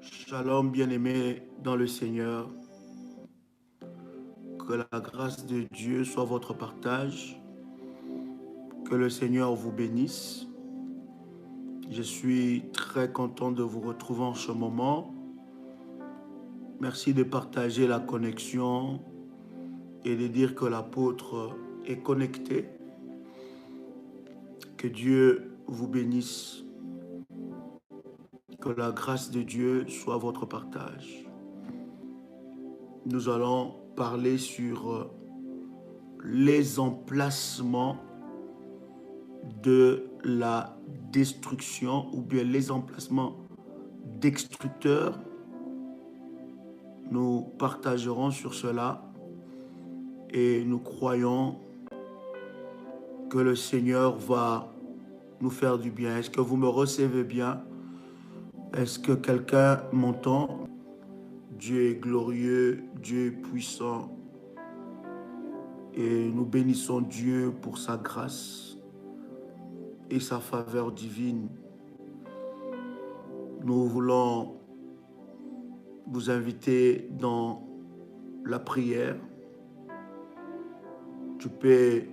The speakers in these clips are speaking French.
Shalom, bien-aimés dans le Seigneur. Que la grâce de Dieu soit votre partage. Que le Seigneur vous bénisse. Je suis très content de vous retrouver en ce moment. Merci de partager la connexion et de dire que l'apôtre est connecté. Que Dieu vous bénisse. Que la grâce de Dieu soit votre partage. Nous allons parler sur les emplacements de la destruction ou bien les emplacements d'extracteurs. Nous partagerons sur cela et nous croyons que le Seigneur va nous faire du bien. Est-ce que vous me recevez bien? Est-ce que quelqu'un m'entend? Dieu est glorieux, Dieu est puissant et nous bénissons Dieu pour sa grâce et sa faveur divine. Nous voulons vous inviter dans la prière. Tu peux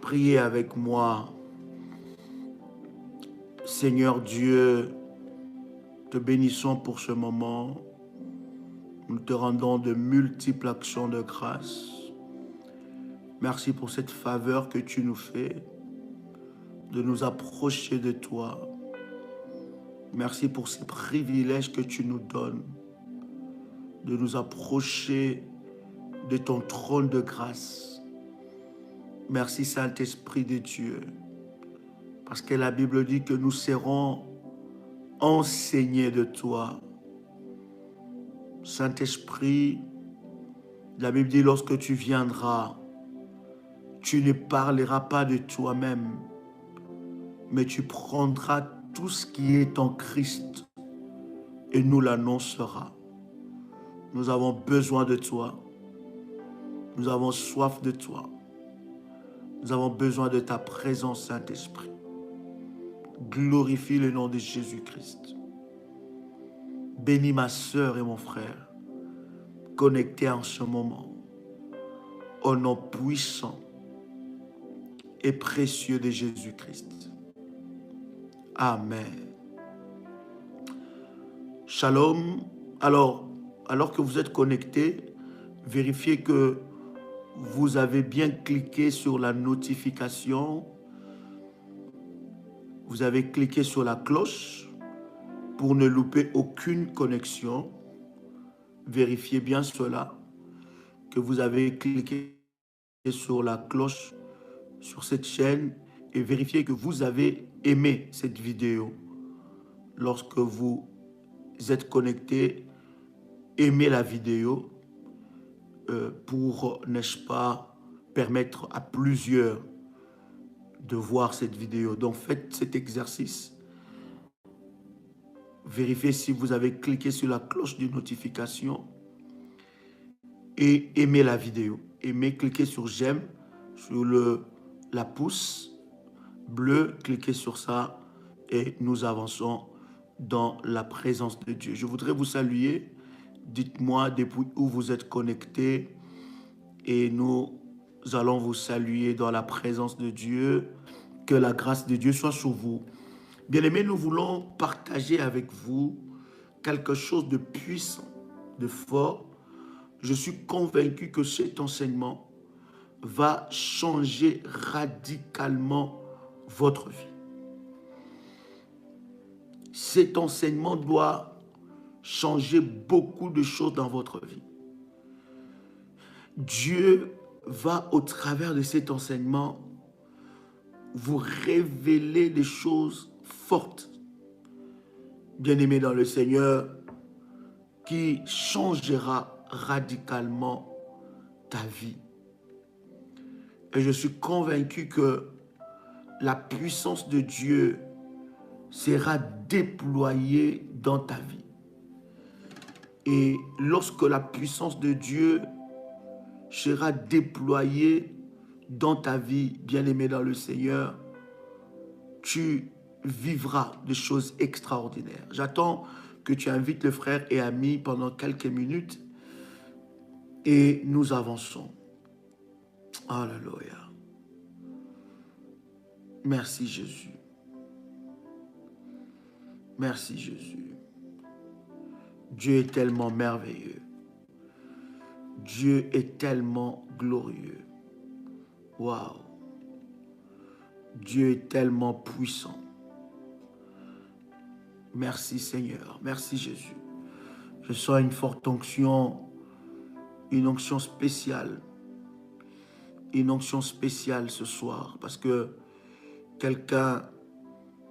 prier avec moi. Seigneur Dieu, te bénissons pour ce moment. Nous te rendons de multiples actions de grâce. Merci pour cette faveur que tu nous fais de nous approcher de toi. Merci pour ces privilèges que tu nous donnes de nous approcher de ton trône de grâce. Merci Saint-Esprit de Dieu, parce que la Bible dit que nous serons enseignés de toi. Saint-Esprit, la Bible dit lorsque tu viendras, tu ne parleras pas de toi-même, mais tu prendras tout ce qui est en Christ et nous l'annonceras. Nous avons besoin de toi. Nous avons soif de toi. Nous avons besoin de ta présence, Saint-Esprit. Glorifie le nom de Jésus-Christ. Bénis ma sœur et mon frère, connectés en ce moment, au nom puissant et précieux de Jésus-Christ. Amen. Shalom. Alors que vous êtes connectés, vérifiez que vous avez bien cliqué sur la notification. Vous avez cliqué sur la cloche pour ne louper aucune connexion. Vérifiez bien cela, que vous avez cliqué sur la cloche sur cette chaîne et vérifiez que vous avez aimé cette vidéo. Lorsque vous êtes connecté, aimez la vidéo pour, n'est-ce pas, permettre à plusieurs de voir cette vidéo. Donc faites cet exercice. Vérifiez si vous avez cliqué sur la cloche de notification et aimez la vidéo. Aimez, cliquez sur j'aime, sur la pouce bleue, cliquez sur ça et nous avançons dans la présence de Dieu. Je voudrais vous saluer. Dites-moi depuis où vous êtes connectés et nous allons vous saluer dans la présence de Dieu. Que la grâce de Dieu soit sur vous. Bien-aimés, nous voulons partager avec vous quelque chose de puissant, de fort. Je suis convaincu que cet enseignement va changer radicalement votre vie. Cet enseignement doit changer beaucoup de choses dans votre vie. Dieu va, au travers de cet enseignement, vous révéler des choses fortes, bien-aimés dans le Seigneur, qui changera radicalement ta vie. Et je suis convaincu que la puissance de Dieu sera déployée dans ta vie. Et lorsque la puissance de Dieu sera déployée dans ta vie, bien-aimé dans le Seigneur, tu vivra des choses extraordinaires. J'attends que tu invites le frère et ami pendant quelques minutes et nous avançons. Alléluia. Merci Jésus. Merci Jésus. Dieu est tellement merveilleux. Dieu est tellement glorieux. Waouh. Dieu est tellement puissant. Merci Seigneur. Merci Jésus. Je sens une forte onction, une onction spéciale. Une onction spéciale ce soir parce que quelqu'un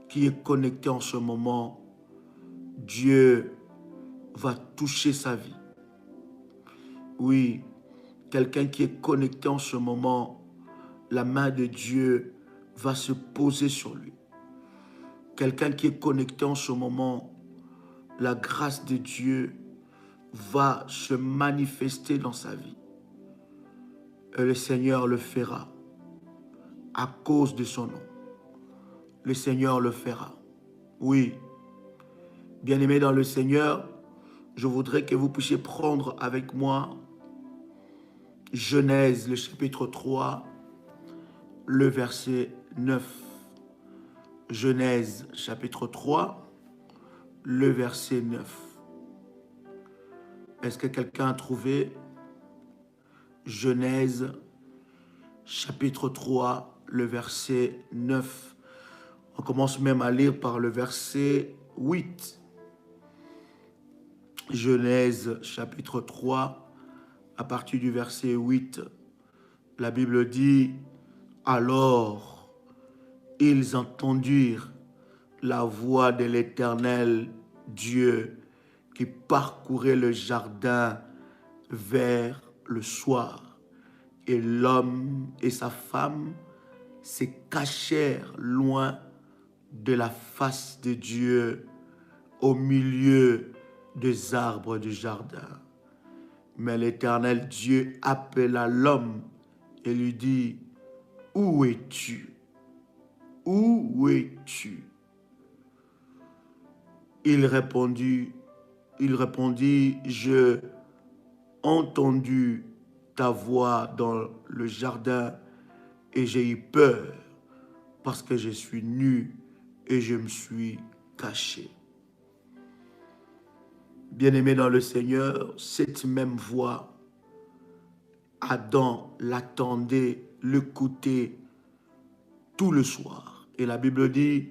qui est connecté en ce moment, Dieu va toucher sa vie. Oui, quelqu'un qui est connecté en ce moment, la main de Dieu va se poser sur lui. Quelqu'un qui est connecté en ce moment, la grâce de Dieu va se manifester dans sa vie. Et le Seigneur le fera à cause de son nom. Le Seigneur le fera. Oui. Bien-aimés dans le Seigneur, je voudrais que vous puissiez prendre avec moi Genèse, le chapitre 3, le verset 9. Genèse, chapitre 3, le verset 9. Est-ce que quelqu'un a trouvé Genèse, chapitre 3, le verset 9? On commence même à lire par le verset 8. Genèse, chapitre 3, à partir du verset 8, la Bible dit « Alors, ils entendirent la voix de l'Éternel Dieu qui parcourait le jardin vers le soir. Et l'homme et sa femme se cachèrent loin de la face de Dieu au milieu des arbres du jardin. Mais l'Éternel Dieu appela l'homme et lui dit, « Où es-tu? Où es-tu? » Il répondit, « Je entendu ta voix dans le jardin et j'ai eu peur parce que je suis nu et je me suis caché. » Bien-aimé dans le Seigneur, cette même voix, Adam l'attendait, l'écoutait tout le soir. Et la Bible dit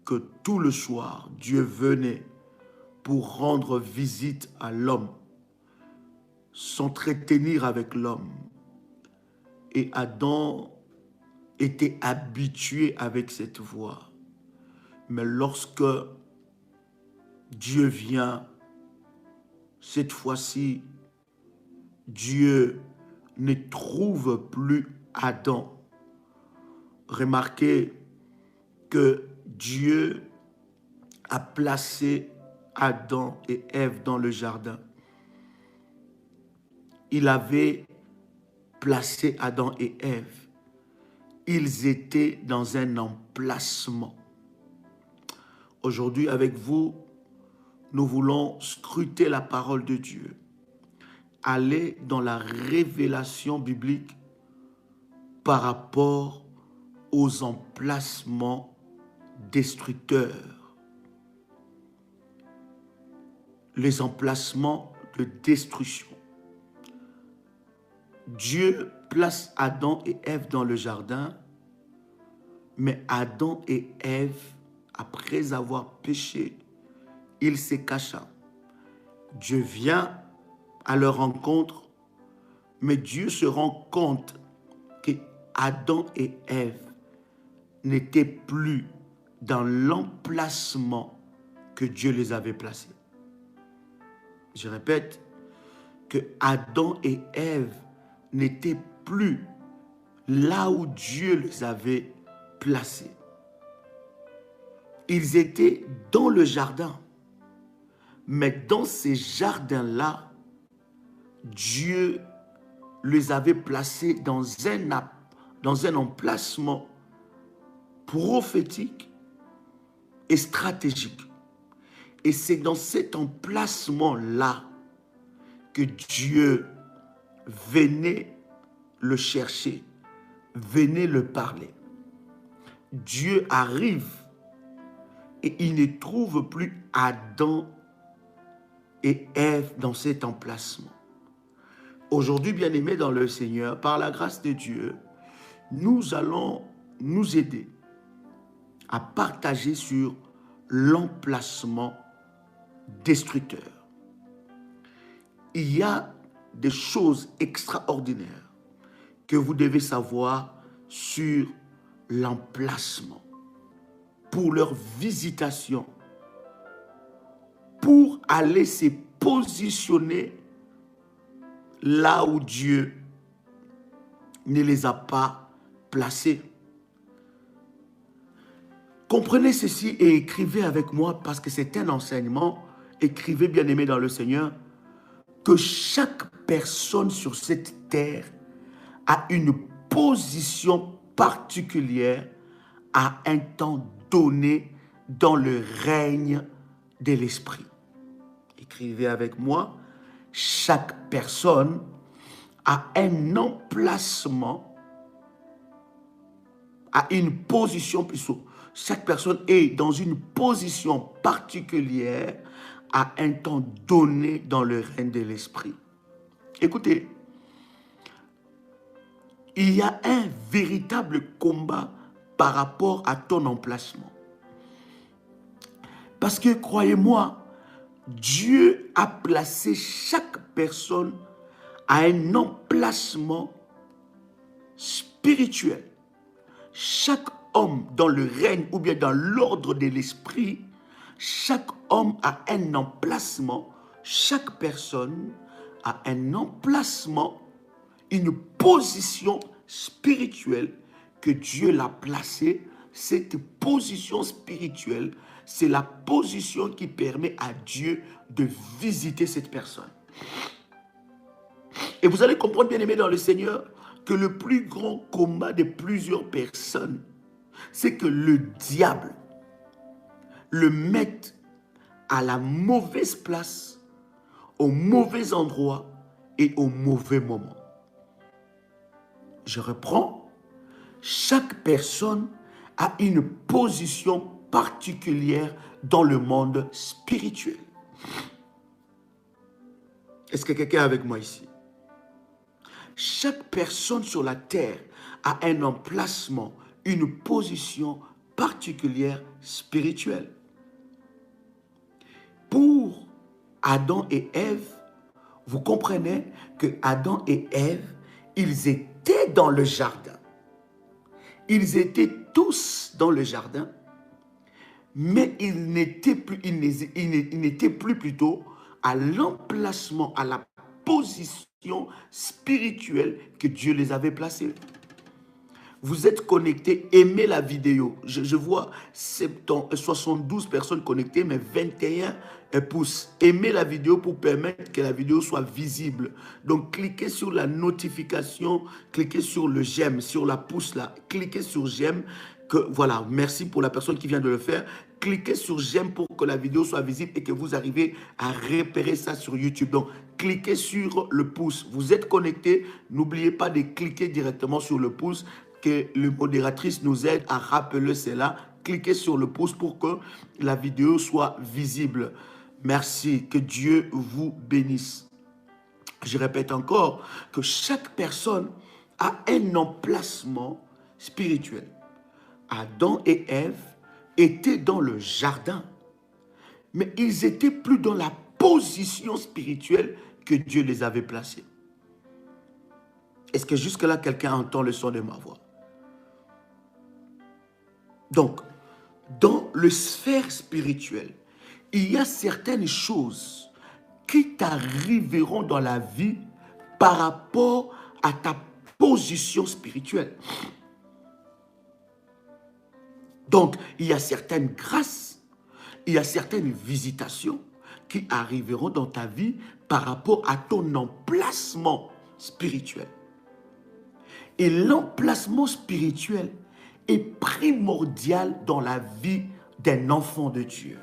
que tout le soir, Dieu venait pour rendre visite à l'homme, s'entretenir avec l'homme. Et Adam était habitué avec cette voix. Mais lorsque Dieu vient, cette fois-ci, Dieu ne trouve plus Adam. Remarquez que Dieu a placé Adam et Ève dans le jardin. Il avait placé Adam et Ève. Ils étaient dans un emplacement. Aujourd'hui, avec vous, nous voulons scruter la parole de Dieu. Aller dans la révélation biblique par rapport aux emplacements destructeurs. Les emplacements de destruction. Dieu place Adam et Ève dans le jardin, mais Adam et Ève, après avoir péché, ils se cachent. Dieu vient à leur rencontre, mais Dieu se rend compte que Adam et Ève n'étaient plus dans l'emplacement que Dieu les avait placés. Je répète, que Adam et Ève n'étaient plus là où Dieu les avait placés. Ils étaient dans le jardin, mais dans ces jardins-là, Dieu les avait placés dans un emplacement prophétique et stratégique. Et c'est dans cet emplacement-là que Dieu venait le chercher, venez le parler. Dieu arrive et il ne trouve plus Adam et Ève dans cet emplacement. Aujourd'hui, bien-aimés dans le Seigneur, par la grâce de Dieu, nous allons nous aider à partager sur l'emplacement destructeur. Il y a des choses extraordinaires que vous devez savoir sur l'emplacement pour leur visitation, pour aller se positionner là où Dieu ne les a pas placés. Comprenez ceci et écrivez avec moi parce que c'est un enseignement. Écrivez, bien-aimés dans le Seigneur, que chaque personne sur cette terre a une position particulière à un temps donné dans le règne de l'Esprit. Écrivez avec moi, chaque personne a un emplacement, a une position plutôt. Chaque personne est dans une position particulière à un temps donné dans le règne de l'Esprit. Écoutez, il y a un véritable combat par rapport à ton emplacement. Parce que, croyez-moi, Dieu a placé chaque personne à un emplacement spirituel. Chaque homme dans le règne ou bien dans l'ordre de l'esprit, chaque homme a un emplacement, chaque personne a un emplacement, une position spirituelle que Dieu l'a placée. Cette position spirituelle, c'est la position qui permet à Dieu de visiter cette personne. Et vous allez comprendre, bien aimé dans le Seigneur, que le plus grand combat de plusieurs personnes, c'est que le diable le mette à la mauvaise place, au mauvais endroit et au mauvais moment. Je reprends. Chaque personne a une position particulière dans le monde spirituel. Est-ce que quelqu'un est avec moi ici? Chaque personne sur la terre a un emplacement, une position particulière spirituelle. Pour Adam et Ève, vous comprenez que Adam et Ève, ils étaient dans le jardin. Ils étaient tous dans le jardin, mais ils n'étaient plus plutôt à l'emplacement, à la position spirituelle que Dieu les avait placés. Vous êtes connectés, aimez la vidéo. Je vois 72 personnes connectées, mais 21 pouces. Aimez la vidéo pour permettre que la vidéo soit visible. Donc, cliquez sur la notification, cliquez sur le j'aime, sur la pouce là. Cliquez sur j'aime. Voilà, merci pour la personne qui vient de le faire. Cliquez sur j'aime pour que la vidéo soit visible et que vous arrivez à repérer ça sur YouTube. Donc, cliquez sur le pouce. Vous êtes connectés, n'oubliez pas de cliquer directement sur le pouce, que le modératrice nous aide à rappeler cela. Cliquez sur le pouce pour que la vidéo soit visible. Merci, que Dieu vous bénisse. Je répète encore que chaque personne a un emplacement spirituel. Adam et Ève étaient dans le jardin, mais ils n'étaient plus dans la position spirituelle que Dieu les avait placés. Est-ce que jusque-là, quelqu'un entend le son de ma voix? Donc, dans le sphère spirituelle, il y a certaines choses qui t'arriveront dans la vie par rapport à ta position spirituelle. Donc, il y a certaines grâces, il y a certaines visitations qui arriveront dans ta vie par rapport à ton emplacement spirituel. Et l'emplacement spirituel est primordial dans la vie d'un enfant de Dieu.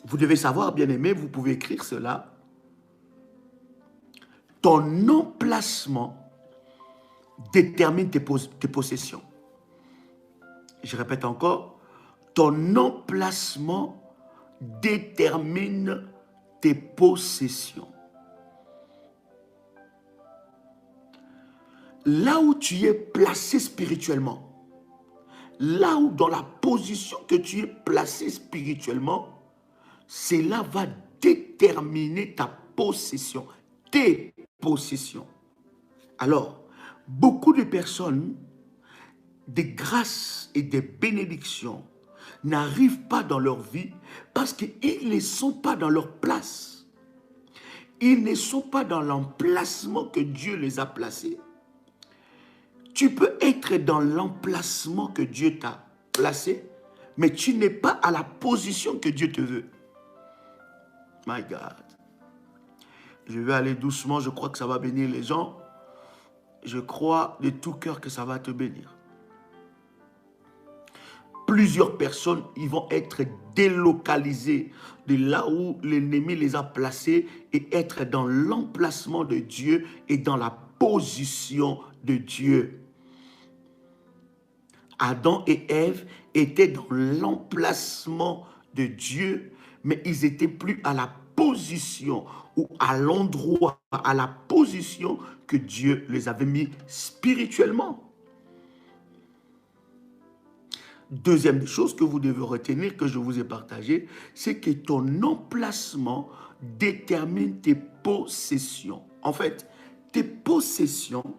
Vous devez savoir, bien-aimé, vous pouvez écrire cela. Ton emplacement détermine tes possessions. Je répète encore, ton emplacement détermine tes possessions. Là où tu es placé spirituellement, là où dans la position que tu es placé spirituellement, cela va déterminer ta possession, tes possessions. Alors, beaucoup de personnes, des grâces et des bénédictions n'arrivent pas dans leur vie parce qu'ils ne sont pas dans leur place. Ils ne sont pas dans l'emplacement que Dieu les a placés. Tu peux être dans l'emplacement que Dieu t'a placé, mais tu n'es pas à la position que Dieu te veut. My God. Je vais aller doucement, je crois que ça va bénir les gens. Je crois de tout cœur que ça va te bénir. Plusieurs personnes, ils vont être délocalisées de là où l'ennemi les a placés et être dans l'emplacement de Dieu et dans la position de Dieu. Adam et Ève étaient dans l'emplacement de Dieu, mais ils n'étaient plus à la position ou à l'endroit, à la position que Dieu les avait mis spirituellement. Deuxième chose que vous devez retenir, que je vous ai partagé, c'est que ton emplacement détermine tes possessions. En fait, tes possessions,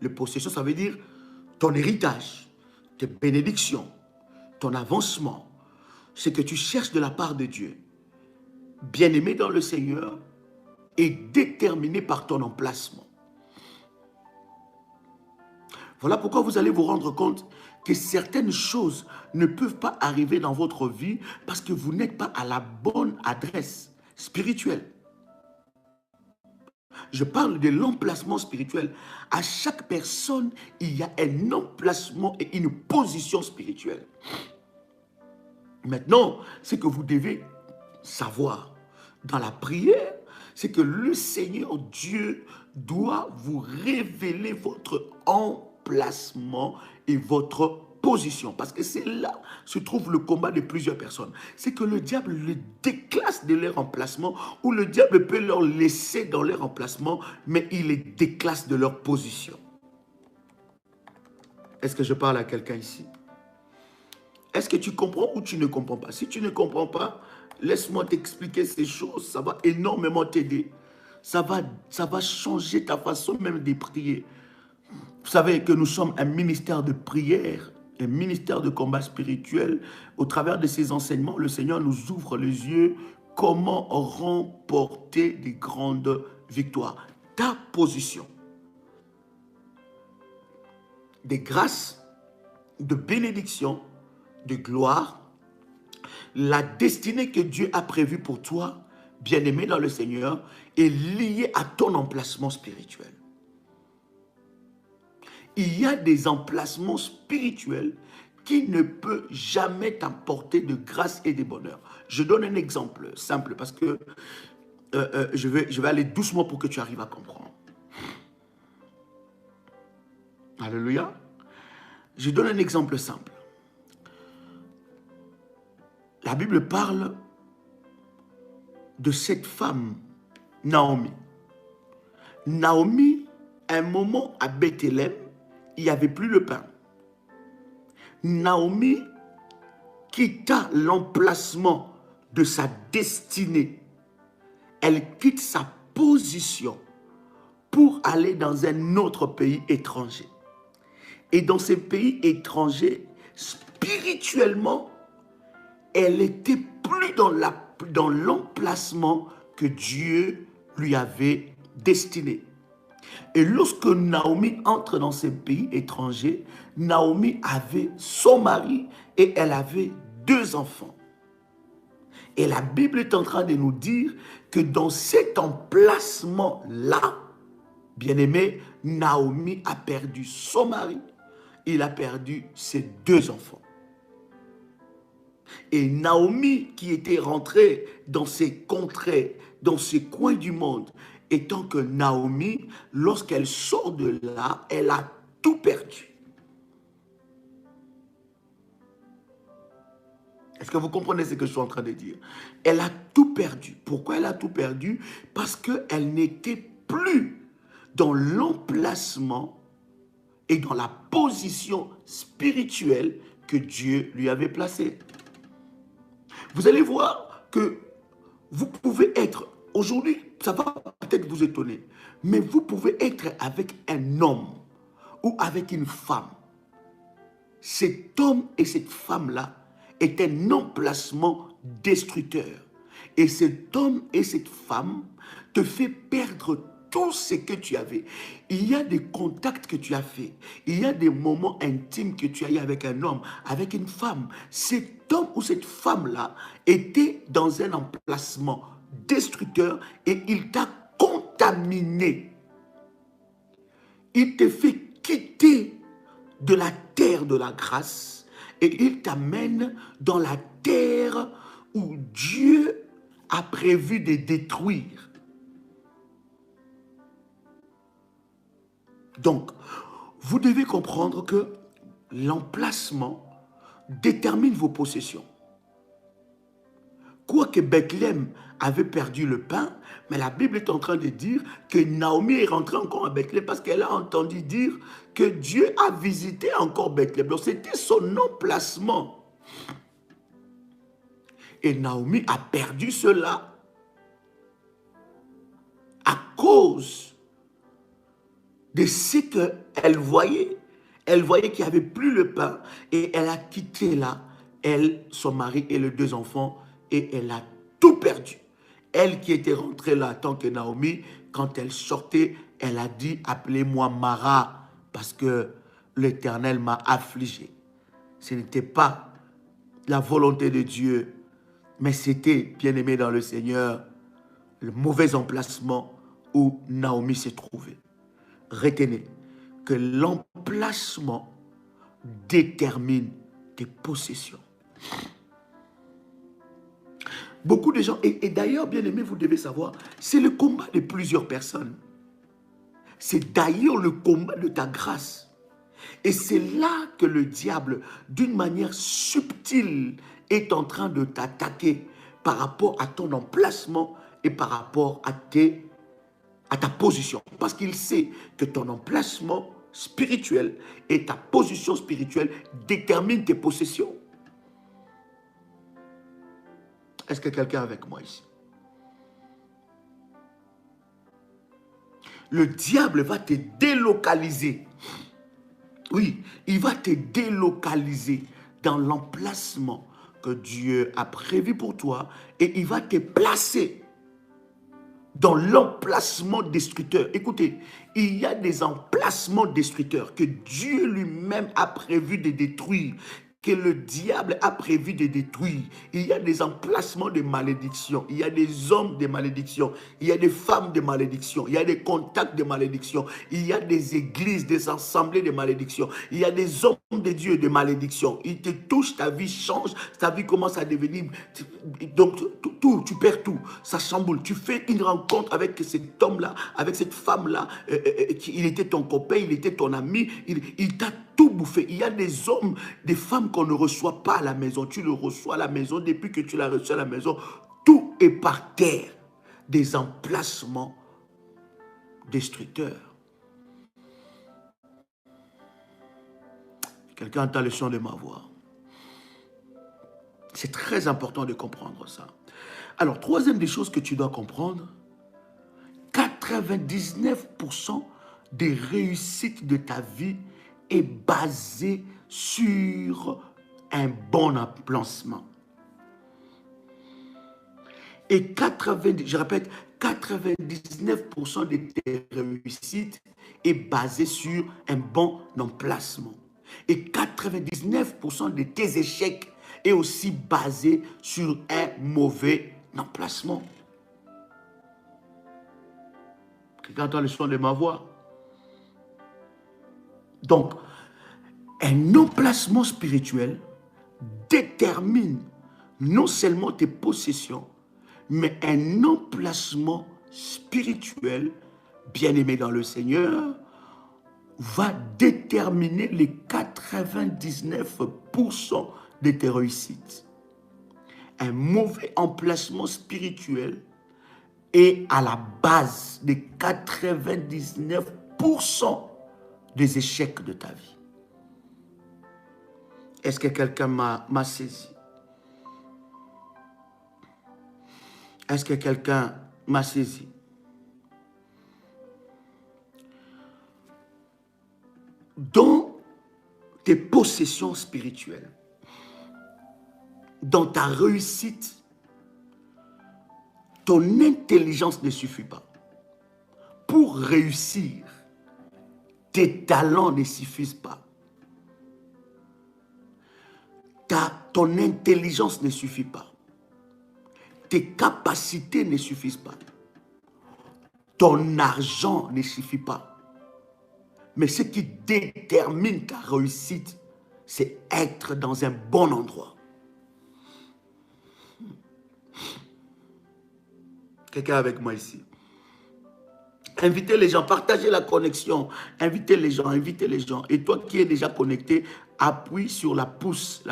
les possessions, ça veut dire ton héritage, tes bénédictions, ton avancement, ce que tu cherches de la part de Dieu, bien-aimé dans le Seigneur, est déterminé par ton emplacement. Voilà pourquoi vous allez vous rendre compte que certaines choses ne peuvent pas arriver dans votre vie parce que vous n'êtes pas à la bonne adresse spirituelle. Je parle de l'emplacement spirituel. À chaque personne, il y a un emplacement et une position spirituelle. Maintenant, ce que vous devez savoir dans la prière, c'est que le Seigneur Dieu doit vous révéler votre emplacement et votre position. Parce que c'est là se trouve le combat de plusieurs personnes. C'est que le diable les déclasse de leur emplacement ou le diable peut leur laisser dans leur emplacement, mais il les déclasse de leur position. Est-ce que je parle à quelqu'un ici? Est-ce que tu comprends ou tu ne comprends pas? Si tu ne comprends pas, laisse-moi t'expliquer ces choses. Ça va énormément t'aider. Ça va changer ta façon même de prier. Vous savez que nous sommes un ministère de prière, un ministère de combat spirituel. Au travers de ces enseignements, le Seigneur nous ouvre les yeux. Comment remporter des grandes victoires? Ta position. Des grâces, de bénédictions, de gloire, la destinée que Dieu a prévue pour toi, bien-aimé dans le Seigneur, est liée à ton emplacement spirituel. Il y a des emplacements spirituels qui ne peuvent jamais t'apporter de grâce et de bonheur. Je donne un exemple simple parce que je vais aller doucement pour que tu arrives à comprendre. Alléluia. Je donne un exemple simple. La Bible parle de cette femme, Naomi. Naomi, à un moment à Bethléem, il n'y avait plus le pain. Naomi quitta l'emplacement de sa destinée. Elle quitte sa position pour aller dans un autre pays étranger. Et dans ces pays étrangers, spirituellement, elle n'était plus dans l'emplacement que Dieu lui avait destiné. Et lorsque Naomi entre dans ces pays étrangers, Naomi avait son mari et elle avait 2 enfants. Et la Bible est en train de nous dire que dans cet emplacement-là, bien-aimé, Naomi a perdu son mari, il a perdu ses 2 enfants. Et Naomi, qui était rentrée dans ces contrées, dans ces coins du monde, étant que Naomi, lorsqu'elle sort de là, elle a tout perdu. Est-ce que vous comprenez ce que je suis en train de dire? Elle a tout perdu. Pourquoi elle a tout perdu? Parce qu'elle n'était plus dans l'emplacement et dans la position spirituelle que Dieu lui avait placée. Vous allez voir que vous pouvez être, aujourd'hui, ça va peut-être vous étonner, mais vous pouvez être avec un homme ou avec une femme. Cet homme et cette femme-là est un emplacement destructeur. Et cet homme et cette femme te fait perdre tout ce que tu avais. Il y a des contacts que tu as faits. Il y a des moments intimes que tu as eu avec un homme, avec une femme. Cet homme ou cette femme-là était dans un emplacement destructeur et il t'a contaminé. Il te fait quitter de la terre de la grâce et il t'amène dans la terre où Dieu a prévu de détruire. Donc, vous devez comprendre que l'emplacement détermine vos possessions. Quoique Bethléem avait perdu le pain, mais la Bible est en train de dire que Naomi est rentrée encore à Bethléem parce qu'elle a entendu dire que Dieu a visité encore Bethléem. Donc c'était son emplacement. Et Naomi a perdu cela à cause de ce qu'elle voyait. Elle voyait qu'il n'y avait plus le pain et elle a quitté là, elle, son mari et les deux enfants, et elle a tout perdu. Elle qui était rentrée là en tant que Naomi, quand elle sortait, elle a dit « Appelez-moi Mara, parce que l'Éternel m'a affligé. » Ce n'était pas la volonté de Dieu, mais c'était, bien-aimé dans le Seigneur, le mauvais emplacement où Naomi s'est trouvée. Retenez que l'emplacement détermine tes possessions. Beaucoup de gens, et d'ailleurs, bien aimé, vous devez savoir, c'est le combat de plusieurs personnes. C'est d'ailleurs le combat de ta grâce. Et c'est là que le diable, d'une manière subtile, est en train de t'attaquer par rapport à ton emplacement et par rapport à ta position. Parce qu'il sait que ton emplacement spirituel et ta position spirituelle déterminent tes possessions. Est-ce que quelqu'un est avec moi ici? Le diable va te délocaliser. Oui, il va te délocaliser dans l'emplacement que Dieu a prévu pour toi et il va te placer dans l'emplacement destructeur. Écoutez, il y a des emplacements destructeurs que Dieu lui-même a prévu de détruire, que le diable a prévu de détruire. Il y a des emplacements de malédiction, il y a des hommes de malédiction, il y a des femmes de malédiction, il y a des contacts de malédiction, il y a des églises, des assemblées de malédiction, il y a des hommes de Dieu de malédiction. Ils te touchent, ta vie change, ta vie commence à devenir... Donc, tout, tu perds tout, ça chamboule. Tu fais une rencontre avec cet homme-là, avec cette femme-là, il était ton copain, il était ton ami, il t'a tout bouffé. Il y a des hommes, des femmes qu'on ne reçoit pas à la maison. Tu le reçois à la maison, depuis que tu l'as reçu à la maison, tout est par terre. Des emplacements destructeurs. Quelqu'un entend le son de ma voix. C'est très important de comprendre ça. Alors, troisième des choses que tu dois comprendre, 99% des réussites de ta vie est basée sur un bon emplacement. Et 90, je répète, 99% de tes réussites est basée sur un bon emplacement. Et 99% de tes échecs est aussi basé sur un mauvais emplacement. Quelqu'un entend le son de ma voix? Donc, un emplacement spirituel détermine non seulement tes possessions, mais un emplacement spirituel, bien-aimé dans le Seigneur, va déterminer les 99% de tes réussites. Un mauvais emplacement spirituel est à la base des 99% des échecs de ta vie. Est-ce que quelqu'un m'a saisi? Est-ce que quelqu'un m'a saisi? Dans tes possessions spirituelles, dans ta réussite, ton intelligence ne suffit pas. Pour réussir, tes talents ne suffisent pas. Ton intelligence ne suffit pas. Tes capacités ne suffisent pas. Ton argent ne suffit pas. Mais ce qui détermine ta réussite, c'est être dans un bon endroit. Quelqu'un avec moi ici? Invitez les gens, partagez la connexion, invitez les gens, invitez les gens. Et toi qui es déjà connecté, appuie sur la pouce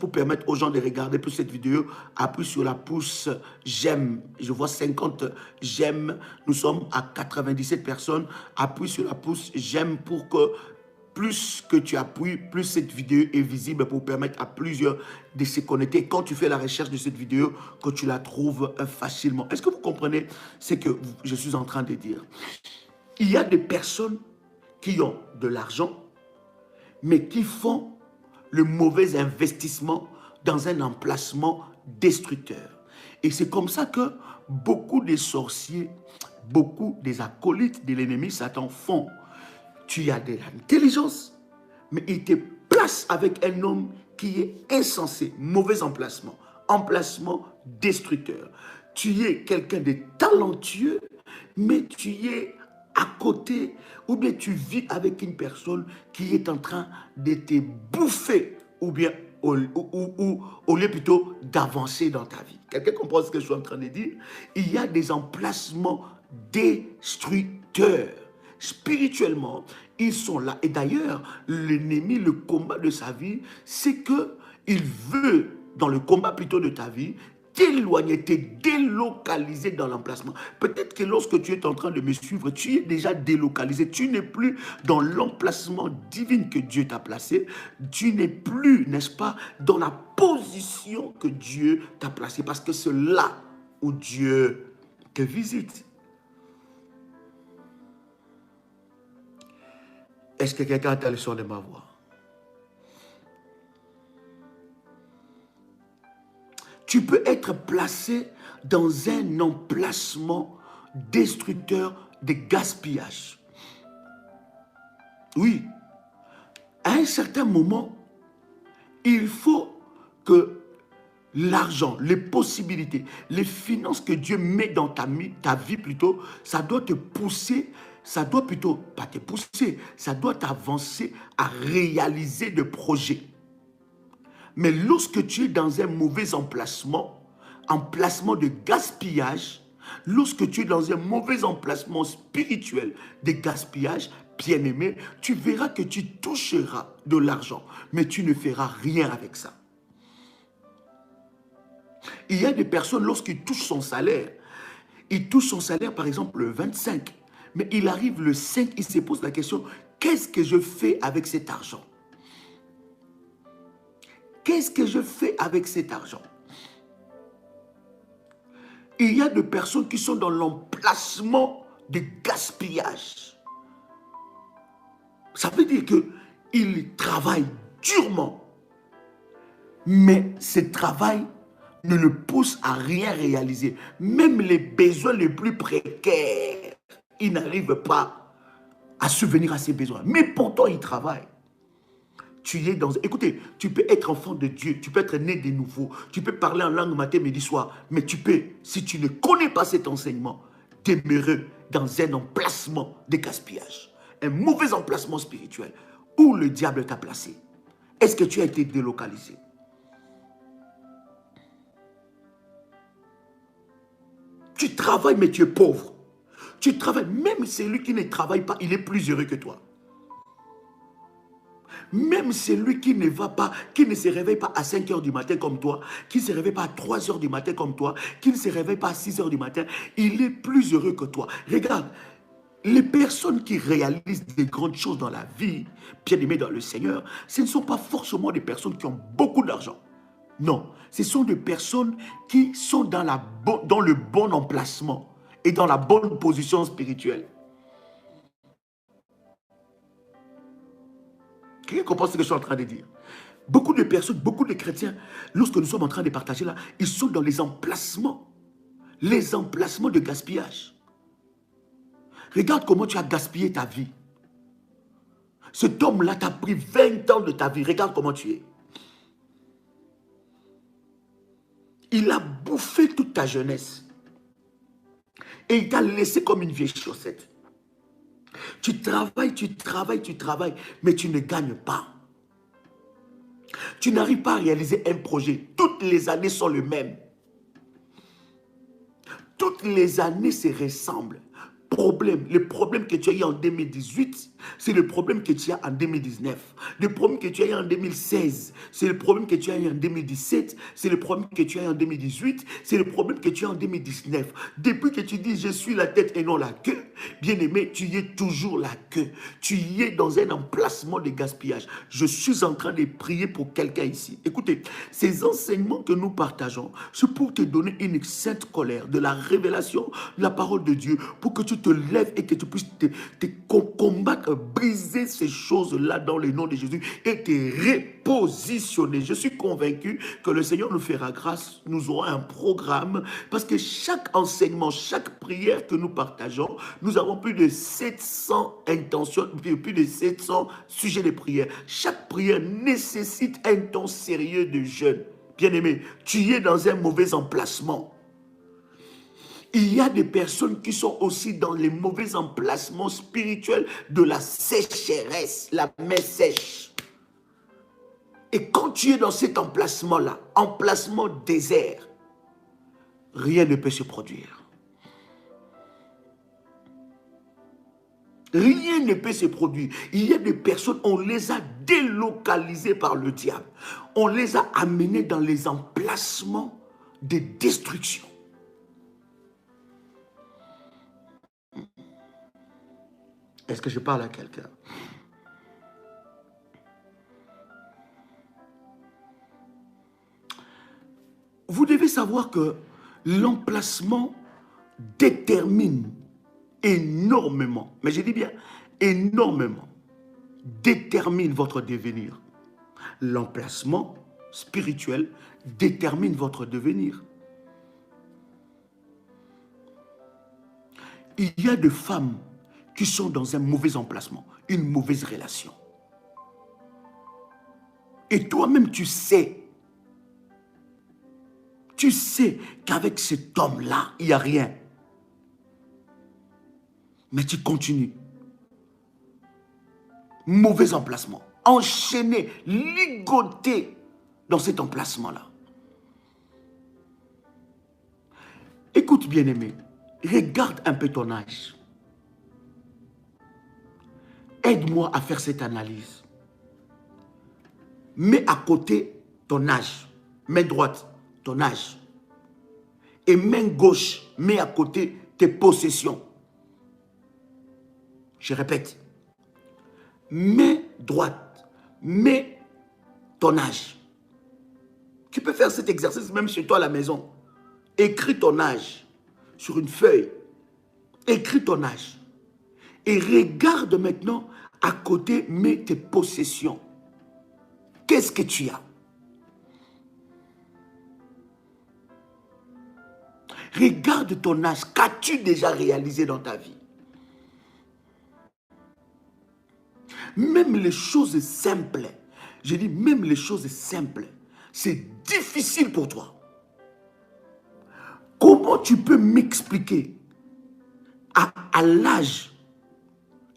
pour permettre aux gens de regarder plus cette vidéo. Appuie sur la pouce j'aime. Je vois 50 j'aime. Nous sommes à 97 personnes. Appuie sur la pouce j'aime pour que plus que tu appuies, plus cette vidéo est visible pour permettre à plusieurs de se connecter. Quand tu fais la recherche de cette vidéo, que tu la trouves facilement. Est-ce que vous comprenez ce que je suis en train de dire? Il y a des personnes qui ont de l'argent, mais qui font le mauvais investissement dans un emplacement destructeur. Et c'est comme ça que beaucoup des sorciers, beaucoup des acolytes de l'ennemi Satan font. Tu as de l'intelligence, mais il te place avec un homme qui est insensé, mauvais emplacement, emplacement destructeur. Tu es quelqu'un de talentueux, mais tu es à côté, ou bien tu vis avec une personne qui est en train de te bouffer, ou bien au lieu plutôt d'avancer dans ta vie. Quelqu'un comprend ce que je suis en train de dire? Il y a des emplacements destructeurs. Spirituellement, ils sont là. Et d'ailleurs, l'ennemi, le combat de sa vie, c'est qu'il veut, dans le combat plutôt de ta vie, t'éloigner, te délocaliser dans l'emplacement. Peut-être que lorsque tu es en train de me suivre, tu es déjà délocalisé. Tu n'es plus dans l'emplacement divin que Dieu t'a placé. Tu n'es plus, n'est-ce pas, dans la position que Dieu t'a placé. Parce que c'est là où Dieu te visite. Est-ce que quelqu'un a le son de ma voix? Tu peux être placé dans un emplacement destructeur de gaspillage. Oui, à un certain moment, il faut que l'argent, les possibilités, les finances que Dieu met dans ta vie plutôt, ça doit te pousser. Ça doit plutôt, pas te pousser, ça doit t'avancer à réaliser des projets. Mais lorsque tu es dans un mauvais emplacement de gaspillage, lorsque tu es dans un mauvais emplacement spirituel de gaspillage, bien-aimé, tu verras que tu toucheras de l'argent, mais tu ne feras rien avec ça. Il y a des personnes, lorsqu'ils touchent son salaire, par exemple le 25, mais il arrive le 5, il se pose la question, qu'est-ce que je fais avec cet argent? Qu'est-ce que je fais avec cet argent? Il y a des personnes qui sont dans l'emplacement de gaspillage. Ça veut dire qu'ils travaillent durement, mais ce travail ne le pousse à rien réaliser. Même les besoins les plus précaires, il n'arrive pas à subvenir à ses besoins. Mais pourtant, il travaille. Tu es dans... Écoutez, tu peux être enfant de Dieu, tu peux être né de nouveau, tu peux parler en langue matin, midi, soir, mais tu peux, si tu ne connais pas cet enseignement, demeurer dans un emplacement de gaspillage, un mauvais emplacement spirituel, où le diable t'a placé. Est-ce que tu as été délocalisé? travailles, mais tu es pauvre. Tu travailles, même celui qui ne travaille pas, il est plus heureux que toi. Même celui qui ne va pas, qui ne se réveille pas à 5 heures du matin comme toi, qui ne se réveille pas à 3 heures du matin comme toi, qui ne se réveille pas à 6 heures du matin, il est plus heureux que toi. Regarde, les personnes qui réalisent des grandes choses dans la vie, bien aimées dans le Seigneur, ce ne sont pas forcément des personnes qui ont beaucoup d'argent. Non, ce sont des personnes qui sont dans le bon emplacement et dans la bonne position spirituelle. Quelqu'un comprend ce que je suis en train de dire? Beaucoup de personnes, beaucoup de chrétiens, lorsque nous sommes en train de partager là, ils sont dans les emplacements de gaspillage. Regarde comment tu as gaspillé ta vie. Cet homme-là t'a pris 20 ans de ta vie. Regarde comment tu es. Il a bouffé toute ta jeunesse. Et il t'a laissé comme une vieille chaussette. Tu travailles, mais tu ne gagnes pas. Tu n'arrives pas à réaliser un projet. Toutes les années sont les mêmes. Toutes les années se ressemblent. Le problème que tu as eu en 2018, c'est le problème que tu as en 2019. Le problème que tu as eu en 2016, c'est le problème que tu as eu en 2017, c'est le problème que tu as eu en 2018, c'est le problème que tu as en 2019. Depuis que tu dis je suis la tête et non la queue, bien aimé, tu y es toujours la queue. Tu y es dans un emplacement de gaspillage. Je suis en train de prier pour quelqu'un ici. Écoutez, ces enseignements que nous partageons, c'est pour te donner une sainte colère de la révélation de la parole de Dieu, pour que tu te lèves et que tu puisses te combattre, briser ces choses-là dans le nom de Jésus et te repositionner. Je suis convaincu que le Seigneur nous fera grâce. Nous aurons un programme parce que chaque enseignement, chaque prière que nous partageons, nous avons plus de 700 intentions, plus de 700 sujets de prière. Chaque prière nécessite un temps sérieux de jeûne. Bien-aimé, tu es dans un mauvais emplacement. Il y a des personnes qui sont aussi dans les mauvais emplacements spirituels de la sécheresse, la main sèche. Et quand tu es dans cet emplacement-là, emplacement désert, rien ne peut se produire. Rien ne peut se produire. Il y a des personnes, on les a délocalisées par le diable. On les a amenées dans les emplacements de destruction. Est-ce que je parle à quelqu'un? Vous devez savoir que l'emplacement détermine énormément, mais je dis bien énormément, détermine votre devenir. L'emplacement spirituel détermine votre devenir. Il y a des femmes qui sont dans un mauvais emplacement, une mauvaise relation. Et toi-même, tu sais qu'avec cet homme-là, il n'y a rien. Mais tu continues. Mauvais emplacement. Enchaîné, ligoté dans cet emplacement-là. Écoute, bien-aimé, regarde un peu ton âge. Aide-moi à faire cette analyse. Mets à côté ton âge. Main droite, ton âge. Et main gauche, mets à côté tes possessions. Je répète. Main droite, mets ton âge. Tu peux faire cet exercice même chez toi à la maison. Écris ton âge sur une feuille. Écris ton âge. Et regarde maintenant à côté, mets tes possessions. Qu'est-ce que tu as? Regarde ton âge. Qu'as-tu déjà réalisé dans ta vie? Même les choses simples, je dis même les choses simples, c'est difficile pour toi. Comment tu peux m'expliquer à l'âge,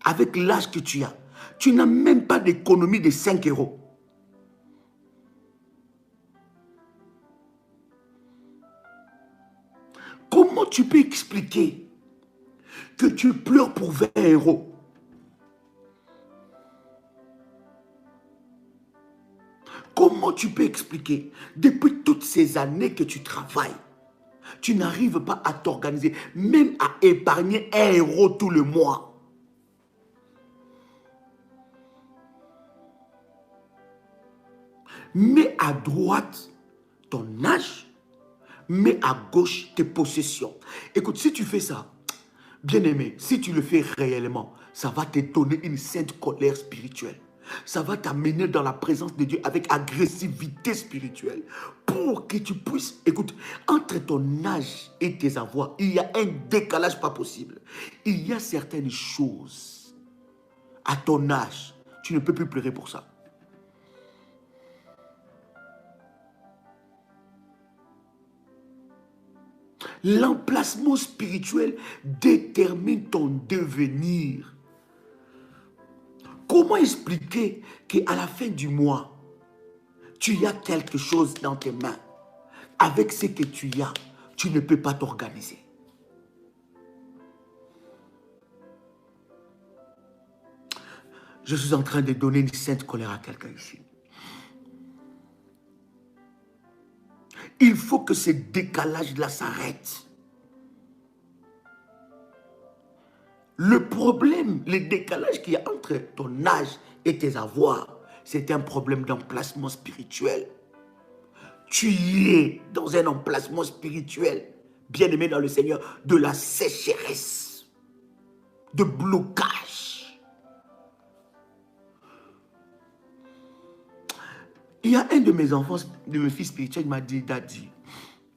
avec l'âge que tu as, tu n'as même pas d'économie de 5 euros. Comment tu peux expliquer que tu pleures pour 20 euros? Comment tu peux expliquer, depuis toutes ces années que tu travailles, tu n'arrives pas à t'organiser, même à épargner 1 € tout le mois? Mets à droite ton âge, mets à gauche tes possessions. Écoute, si tu fais ça, bien-aimé, si tu le fais réellement, ça va te donner une sainte colère spirituelle. Ça va t'amener dans la présence de Dieu avec agressivité spirituelle pour que tu puisses, écoute, entre ton âge et tes avoirs, il y a un décalage pas possible. Il y a certaines choses à ton âge, tu ne peux plus pleurer pour ça. L'emplacement spirituel détermine ton devenir. Comment expliquer qu'à la fin du mois, tu as quelque chose dans tes mains? Avec ce que tu as, tu ne peux pas t'organiser. Je suis en train de donner une sainte colère à quelqu'un ici. Il faut que ce décalage-là s'arrête. Le problème, le décalage qu'il y a entre ton âge et tes avoirs, c'est un problème d'emplacement spirituel. Tu es dans un emplacement spirituel, bien-aimé dans le Seigneur, de la sécheresse, de blocage. Il y a un de mes enfants, de mes fils spirituels, il m'a dit, Daddy,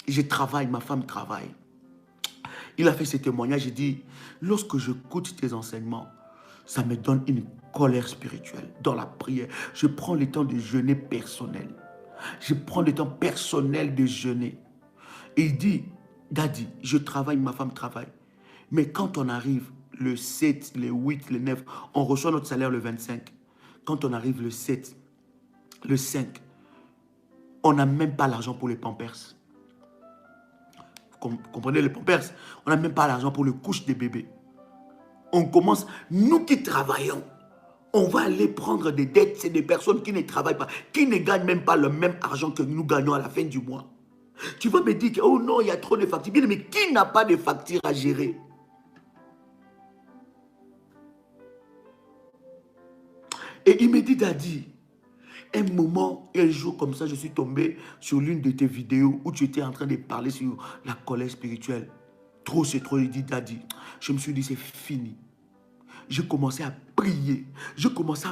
je travaille, ma femme travaille. Il a fait ce témoignage, il dit, lorsque j'écoute tes enseignements, ça me donne une colère spirituelle dans la prière. Je prends le temps de jeûner personnel. Je prends le temps personnel de jeûner. Et il dit, Daddy, je travaille, ma femme travaille. Mais quand on arrive le 7, le 8, le 9, on reçoit notre salaire le 25. Quand on arrive le 7, le 5, on n'a même pas l'argent pour les pampers. Vous comprenez, les pampers? On n'a même pas l'argent pour le couche des bébés. On commence, nous qui travaillons, on va aller prendre des dettes. C'est des personnes qui ne travaillent pas, qui ne gagnent même pas le même argent que nous gagnons à la fin du mois. Tu vas me dire que, oh non, il y a trop de factures. Bien, mais qui n'a pas de factures à gérer? Et il me dit, Daddy, un moment, un jour comme ça, je suis tombé sur l'une de tes vidéos où tu étais en train de parler sur la colère spirituelle. Trop, c'est trop. Il dit, Daddy, je me suis dit, c'est fini. Je commençais à prier. Je commençais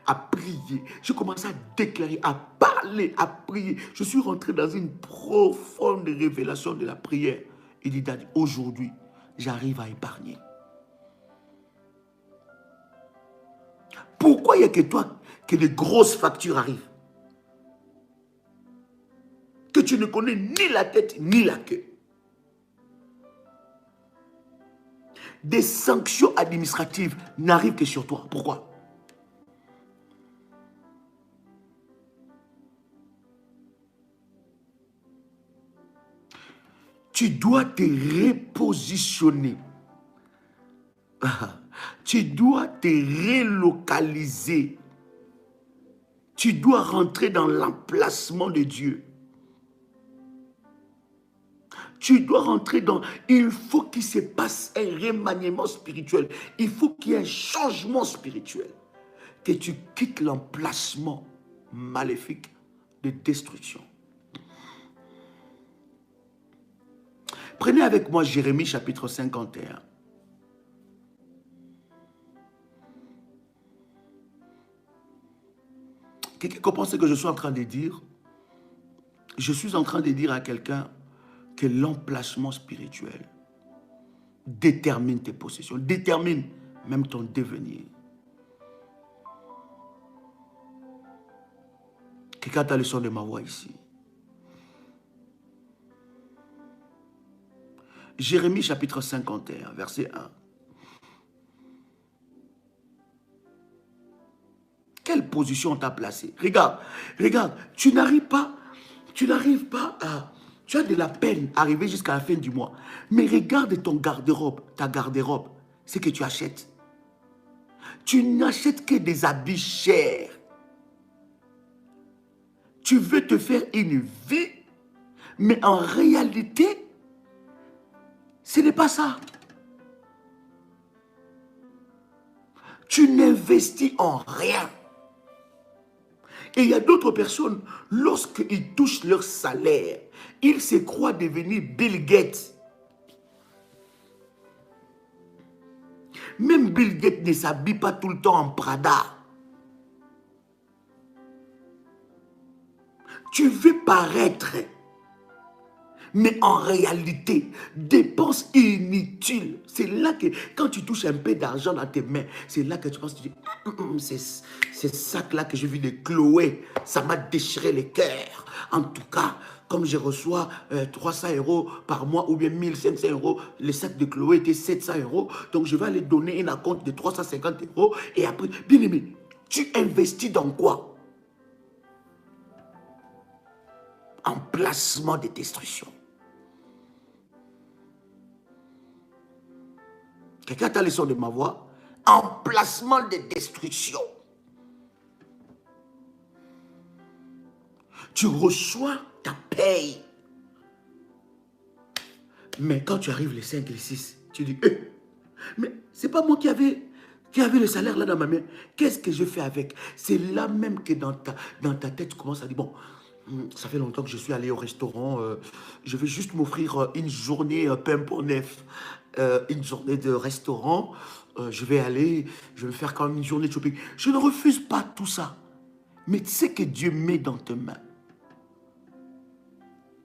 à prier. Je commençais à déclarer, à parler, à prier. Je suis rentré dans une profonde révélation de la prière. Il dit, Daddy, aujourd'hui, j'arrive à épargner. Pourquoi il n'y a que toi que les grosses factures arrivent? Que tu ne connais ni la tête ni la queue. Des sanctions administratives n'arrivent que sur toi. Pourquoi? Tu dois te repositionner. Tu dois te relocaliser. Tu dois rentrer dans l'emplacement de Dieu. Tu dois rentrer dans... Il faut qu'il se passe un remaniement spirituel. Il faut qu'il y ait un changement spirituel. Que tu quittes l'emplacement maléfique de destruction. Prenez avec moi Jérémie chapitre 51. Quelqu'un comprend ce que je suis en train de dire? Je suis en train de dire à quelqu'un que l'emplacement spirituel détermine tes possessions, détermine même ton devenir. Quelqu'un a le son de ma voix ici. Jérémie chapitre 51, verset 1. Quelle position on t'a placé? Regarde, regarde, tu n'arrives pas Tu as de la peine à arriver jusqu'à la fin du mois. Mais regarde ton garde-robe, ta garde-robe, ce que tu achètes. Tu n'achètes que des habits chers. Tu veux te faire une vie, mais en réalité, ce n'est pas ça. Tu n'investis en rien. Et il y a d'autres personnes, lorsqu'ils touchent leur salaire, ils se croient devenir Bill Gates. Même Bill Gates ne s'habille pas tout le temps en Prada. Tu veux paraître, mais en réalité, dépenses inutiles. C'est là que, quand tu touches un peu d'argent dans tes mains, c'est là que tu penses, tu dis, c'est ça là que je vis de Chloé, ça m'a déchiré le cœur. En tout cas, comme je reçois 300 € par mois ou bien 1500 €, le sac de Chloé était 700 €, donc je vais aller donner un acompte de 350 € et après, bien aimé, tu investis dans quoi? En placement de destruction. Quelqu'un t'a le son de ma voix? En placement de destruction. Tu reçois ta paye. Mais quand tu arrives les 5, les 6, tu dis, mais c'est pas moi qui avait le salaire là dans ma main. Qu'est-ce que je fais avec? C'est là même que dans ta tête, tu commences à dire, bon, ça fait longtemps que je suis allé au restaurant, je vais juste m'offrir une journée pain pour neuf, une journée de restaurant, je vais aller, je vais faire quand même une journée de shopping. Je ne refuse pas tout ça. Mais tu sais que Dieu met dans tes mains.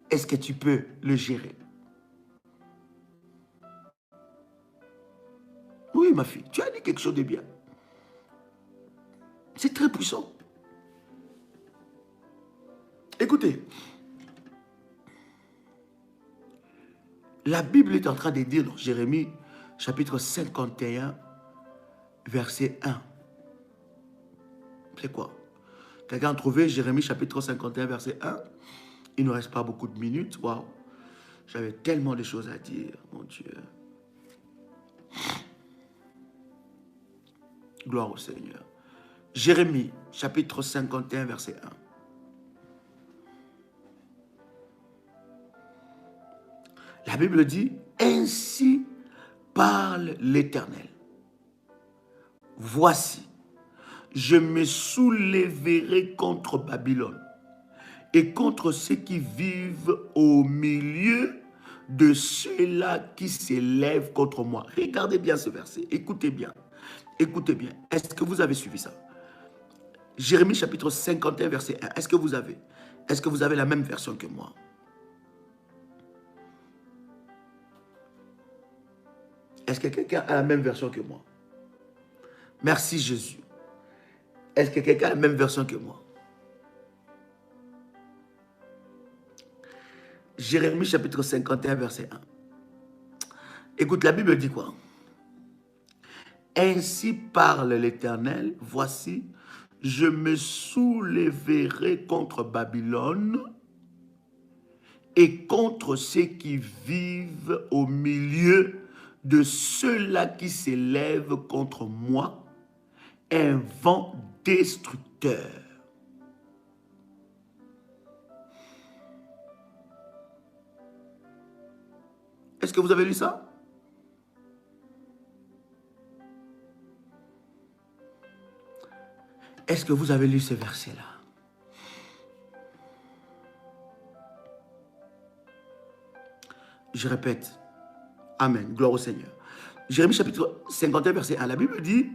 Est-ce que tu peux le gérer? Oui, ma fille, tu as dit quelque chose de bien. C'est très puissant. Écoutez, la Bible est en train de dire dans Jérémie, chapitre 51, verset 1. C'est quoi? Quelqu'un a trouvé Jérémie, chapitre 51, verset 1? Il ne reste pas beaucoup de minutes. Waouh! J'avais tellement de choses à dire, mon Dieu. Gloire au Seigneur. Jérémie, chapitre 51, verset 1. La Bible dit, ainsi parle l'Éternel. Voici, je me soulèverai contre Babylone et contre ceux qui vivent au milieu de ceux-là qui s'élèvent contre moi. Regardez bien ce verset, écoutez bien. Écoutez bien, est-ce que vous avez suivi ça? Jérémie chapitre 51, verset 1, est-ce que vous avez? Est-ce que vous avez la même version que moi? Est-ce que quelqu'un a la même version que moi? Merci Jésus. Est-ce que quelqu'un a la même version que moi? Jérémie chapitre 51, verset 1. Écoute, la Bible dit quoi? Ainsi parle l'Éternel, voici, je me soulèverai contre Babylone et contre ceux qui vivent au milieu de ceux-là qui s'élèvent contre moi, un vent destructeur. Est-ce que vous avez lu ça? Est-ce que vous avez lu ce verset-là? Je répète. Amen. Gloire au Seigneur. Jérémie chapitre 51, verset 1. La Bible dit,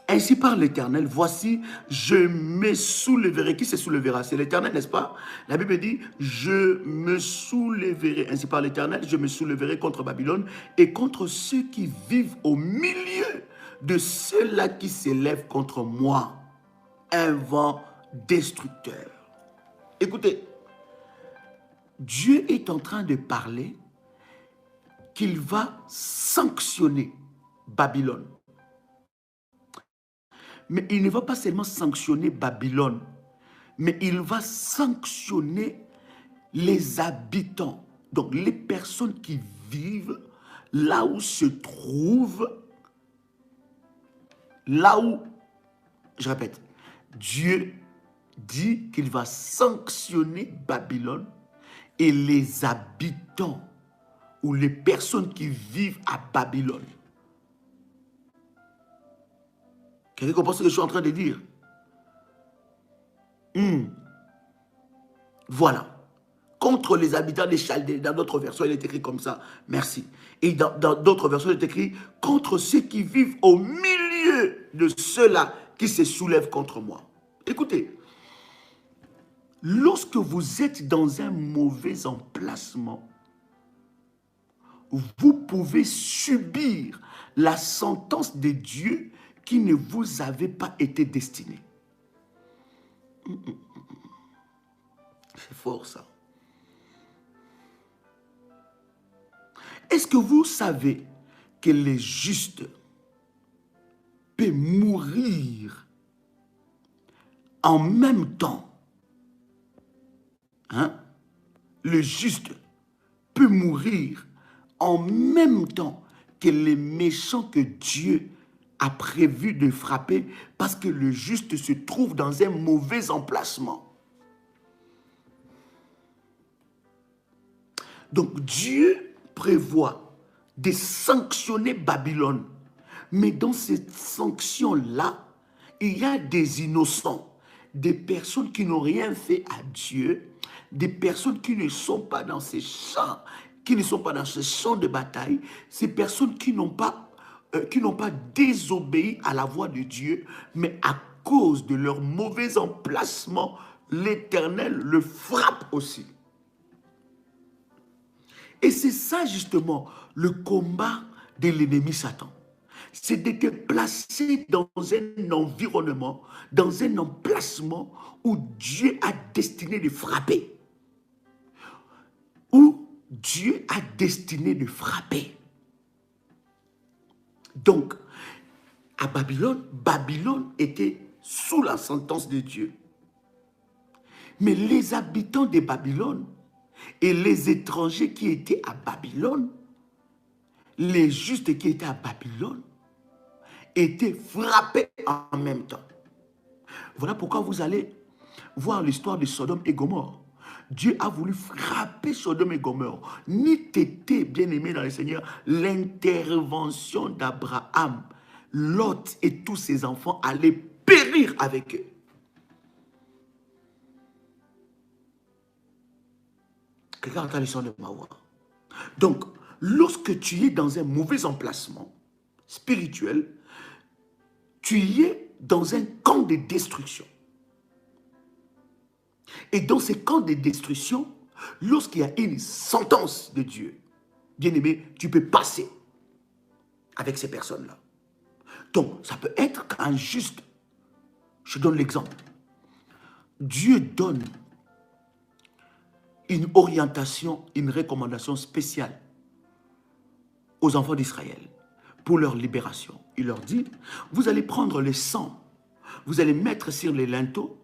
ainsi parle l'Éternel, voici, je me soulèverai. Qui se soulèvera? C'est l'Éternel, n'est-ce pas? La Bible dit, je me soulèverai. Ainsi parle l'Éternel, je me soulèverai contre Babylone et contre ceux qui vivent au milieu de ceux-là qui s'élèvent contre moi. Un vent destructeur. Écoutez, Dieu est en train de parler qu'il va sanctionner Babylone. Mais il ne va pas seulement sanctionner Babylone, mais il va sanctionner les habitants, donc les personnes qui vivent là où se trouve, là où, je répète, Dieu dit qu'il va sanctionner Babylone et les habitants ou les personnes qui vivent à Babylone. Quelqu'un comprend ce que je suis en train de dire? Voilà. Contre les habitants des Chaldées. Dans d'autres versions, il est écrit comme ça. Merci. Et dans d'autres versions, il est écrit contre ceux qui vivent au milieu de ceux-là qui se soulèvent contre moi. Écoutez, lorsque vous êtes dans un mauvais emplacement, vous pouvez subir la sentence de Dieu qui ne vous avait pas été destinée. C'est fort ça. Est-ce que vous savez que les justes peuvent mourir en même temps? Le juste peut mourir en même temps que les méchants que Dieu a prévu de frapper parce que le juste se trouve dans un mauvais emplacement. Donc Dieu prévoit de sanctionner Babylone. Mais dans cette sanction-là, il y a des innocents, des personnes qui n'ont rien fait à Dieu, des personnes qui ne sont pas dans ces champs, qui ne sont pas dans ce champ de bataille, ces personnes qui n'ont pas désobéi à la voix de Dieu, mais à cause de leur mauvais emplacement, l'Éternel le frappe aussi. Et c'est ça justement le combat de l'ennemi Satan. C'est de te placer dans un environnement, dans un emplacement où Dieu a destiné de frapper. Où Dieu a destiné de frapper. Donc, à Babylone, Babylone était sous la sentence de Dieu. Mais les habitants de Babylone et les étrangers qui étaient à Babylone, les justes qui étaient à Babylone, étaient frappés en même temps. Voilà pourquoi vous allez voir l'histoire de Sodome et Gomorrhe. Dieu a voulu frapper Sodome et Gomorrhe. Ni t'était, bien-aimé dans le Seigneur, l'intervention d'Abraham, Lot et tous ses enfants allaient périr avec eux. Quelqu'un entend le son de ma voix. Donc, lorsque tu es dans un mauvais emplacement spirituel, tu es dans un camp de destruction. Et dans ces camps de destruction, lorsqu'il y a une sentence de Dieu, bien-aimé, tu peux passer avec ces personnes-là. Donc, ça peut être qu'un juste, je donne l'exemple, Dieu donne une orientation, une recommandation spéciale aux enfants d'Israël pour leur libération. Il leur dit, vous allez prendre le sang, vous allez mettre sur les linteaux,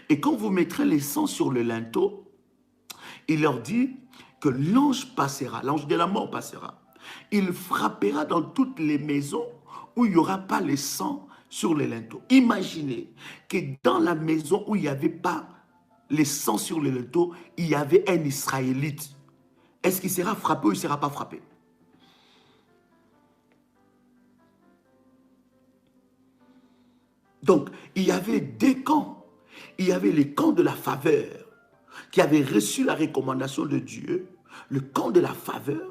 et quand vous mettrez le sang sur le linteau, il leur dit que l'ange passera, l'ange de la mort passera. Il frappera dans toutes les maisons où il n'y aura pas le sang sur les linteaux. Imaginez que dans la maison où il n'y avait pas le sang sur le linteau, il y avait un Israélite. Est-ce qu'il sera frappé ou il ne sera pas frappé? Donc, il y avait deux camps. Il y avait le camp de la faveur, qui avait reçu la recommandation de Dieu, le camp de la faveur,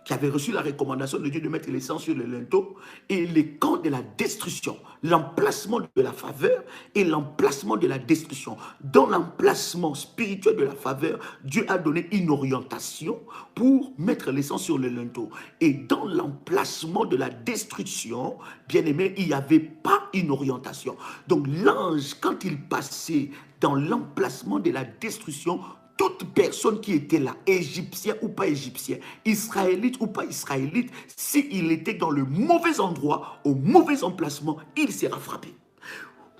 qui avait reçu la recommandation de Dieu de mettre les sangs sur le linteau, et le camp de la destruction, l'emplacement de la faveur et l'emplacement de la destruction. Dans l'emplacement spirituel de la faveur, Dieu a donné une orientation pour mettre les sangs sur le linteau. Et dans l'emplacement de la destruction, bien aimé, il n'y avait pas une orientation. Donc l'ange, quand il passait dans l'emplacement de la destruction, toute personne qui était là, égyptien ou pas égyptien, israélite ou pas israélite, s'il était dans le mauvais endroit, au mauvais emplacement, il sera frappé.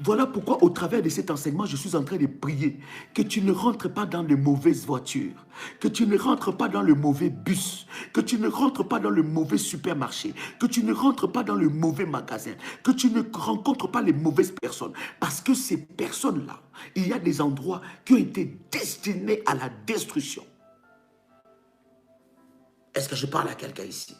Voilà pourquoi au travers de cet enseignement, je suis en train de prier que tu ne rentres pas dans les mauvaises voitures, que tu ne rentres pas dans le mauvais bus, que tu ne rentres pas dans le mauvais supermarché, que tu ne rentres pas dans le mauvais magasin, que tu ne rencontres pas les mauvaises personnes. Parce que ces personnes-là, il y a des endroits qui ont été destinés à la destruction. Est-ce que je parle à quelqu'un ici?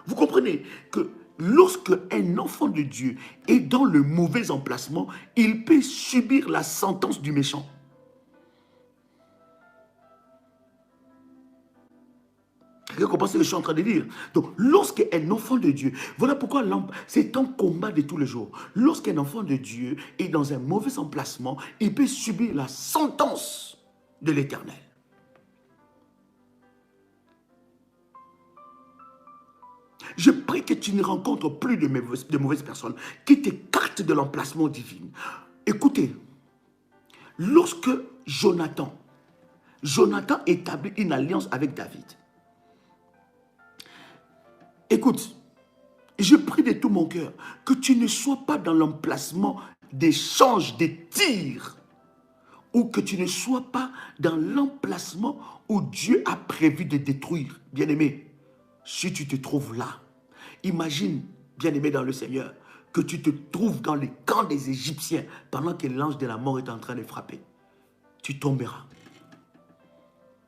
Vous comprenez que lorsque un enfant de Dieu est dans le mauvais emplacement, il peut subir la sentence du méchant. Vous comprenez ce que je suis en train de dire? Donc, lorsqu'un enfant de Dieu, voilà pourquoi c'est un combat de tous les jours. Lorsqu'un enfant de Dieu est dans un mauvais emplacement, il peut subir la sentence de l'Éternel. Je prie que tu ne rencontres plus de mauvaises personnes qui t'écartent de l'emplacement divin. Écoutez, lorsque Jonathan établit une alliance avec David, écoute, je prie de tout mon cœur que tu ne sois pas dans l'emplacement d'échange, de tirs, ou que tu ne sois pas dans l'emplacement où Dieu a prévu de détruire. Bien-aimé, si tu te trouves là, imagine, bien-aimé dans le Seigneur, que tu te trouves dans les camps des Égyptiens pendant que l'ange de la mort est en train de frapper. Tu tomberas.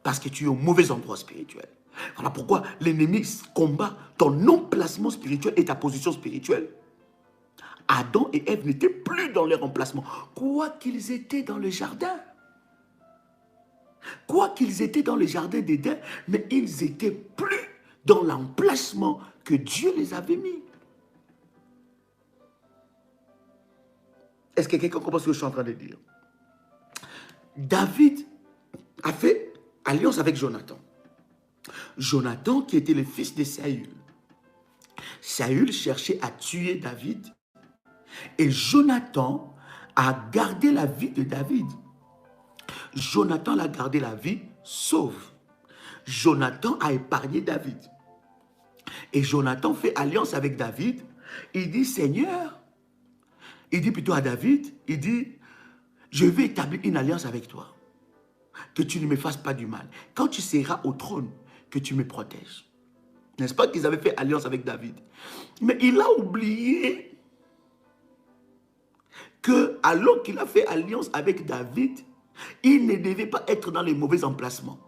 Parce que tu es au mauvais endroit spirituel. Voilà pourquoi l'ennemi combat ton emplacement spirituel et ta position spirituelle. Adam et Ève n'étaient plus dans leur emplacement. Quoi qu'ils étaient dans le jardin. Quoi qu'ils étaient dans le jardin d'Éden, mais ils n'étaient plus dans l'emplacement que Dieu les avait mis. Est-ce que quelqu'un comprend ce que je suis en train de dire? David a fait alliance avec Jonathan. Jonathan qui était le fils de Saül. Saül cherchait à tuer David et Jonathan a gardé la vie de David. Jonathan a gardé la vie sauve. Jonathan a épargné David. Et Jonathan fait alliance avec David. Il dit, Seigneur, il dit plutôt à David, il dit, je vais établir une alliance avec toi. Que tu ne me fasses pas du mal. Quand tu seras au trône, que tu me protèges. N'est-ce pas qu'ils avaient fait alliance avec David? Mais il a oublié que, alors qu'il a fait alliance avec David, il ne devait pas être dans les mauvais emplacements.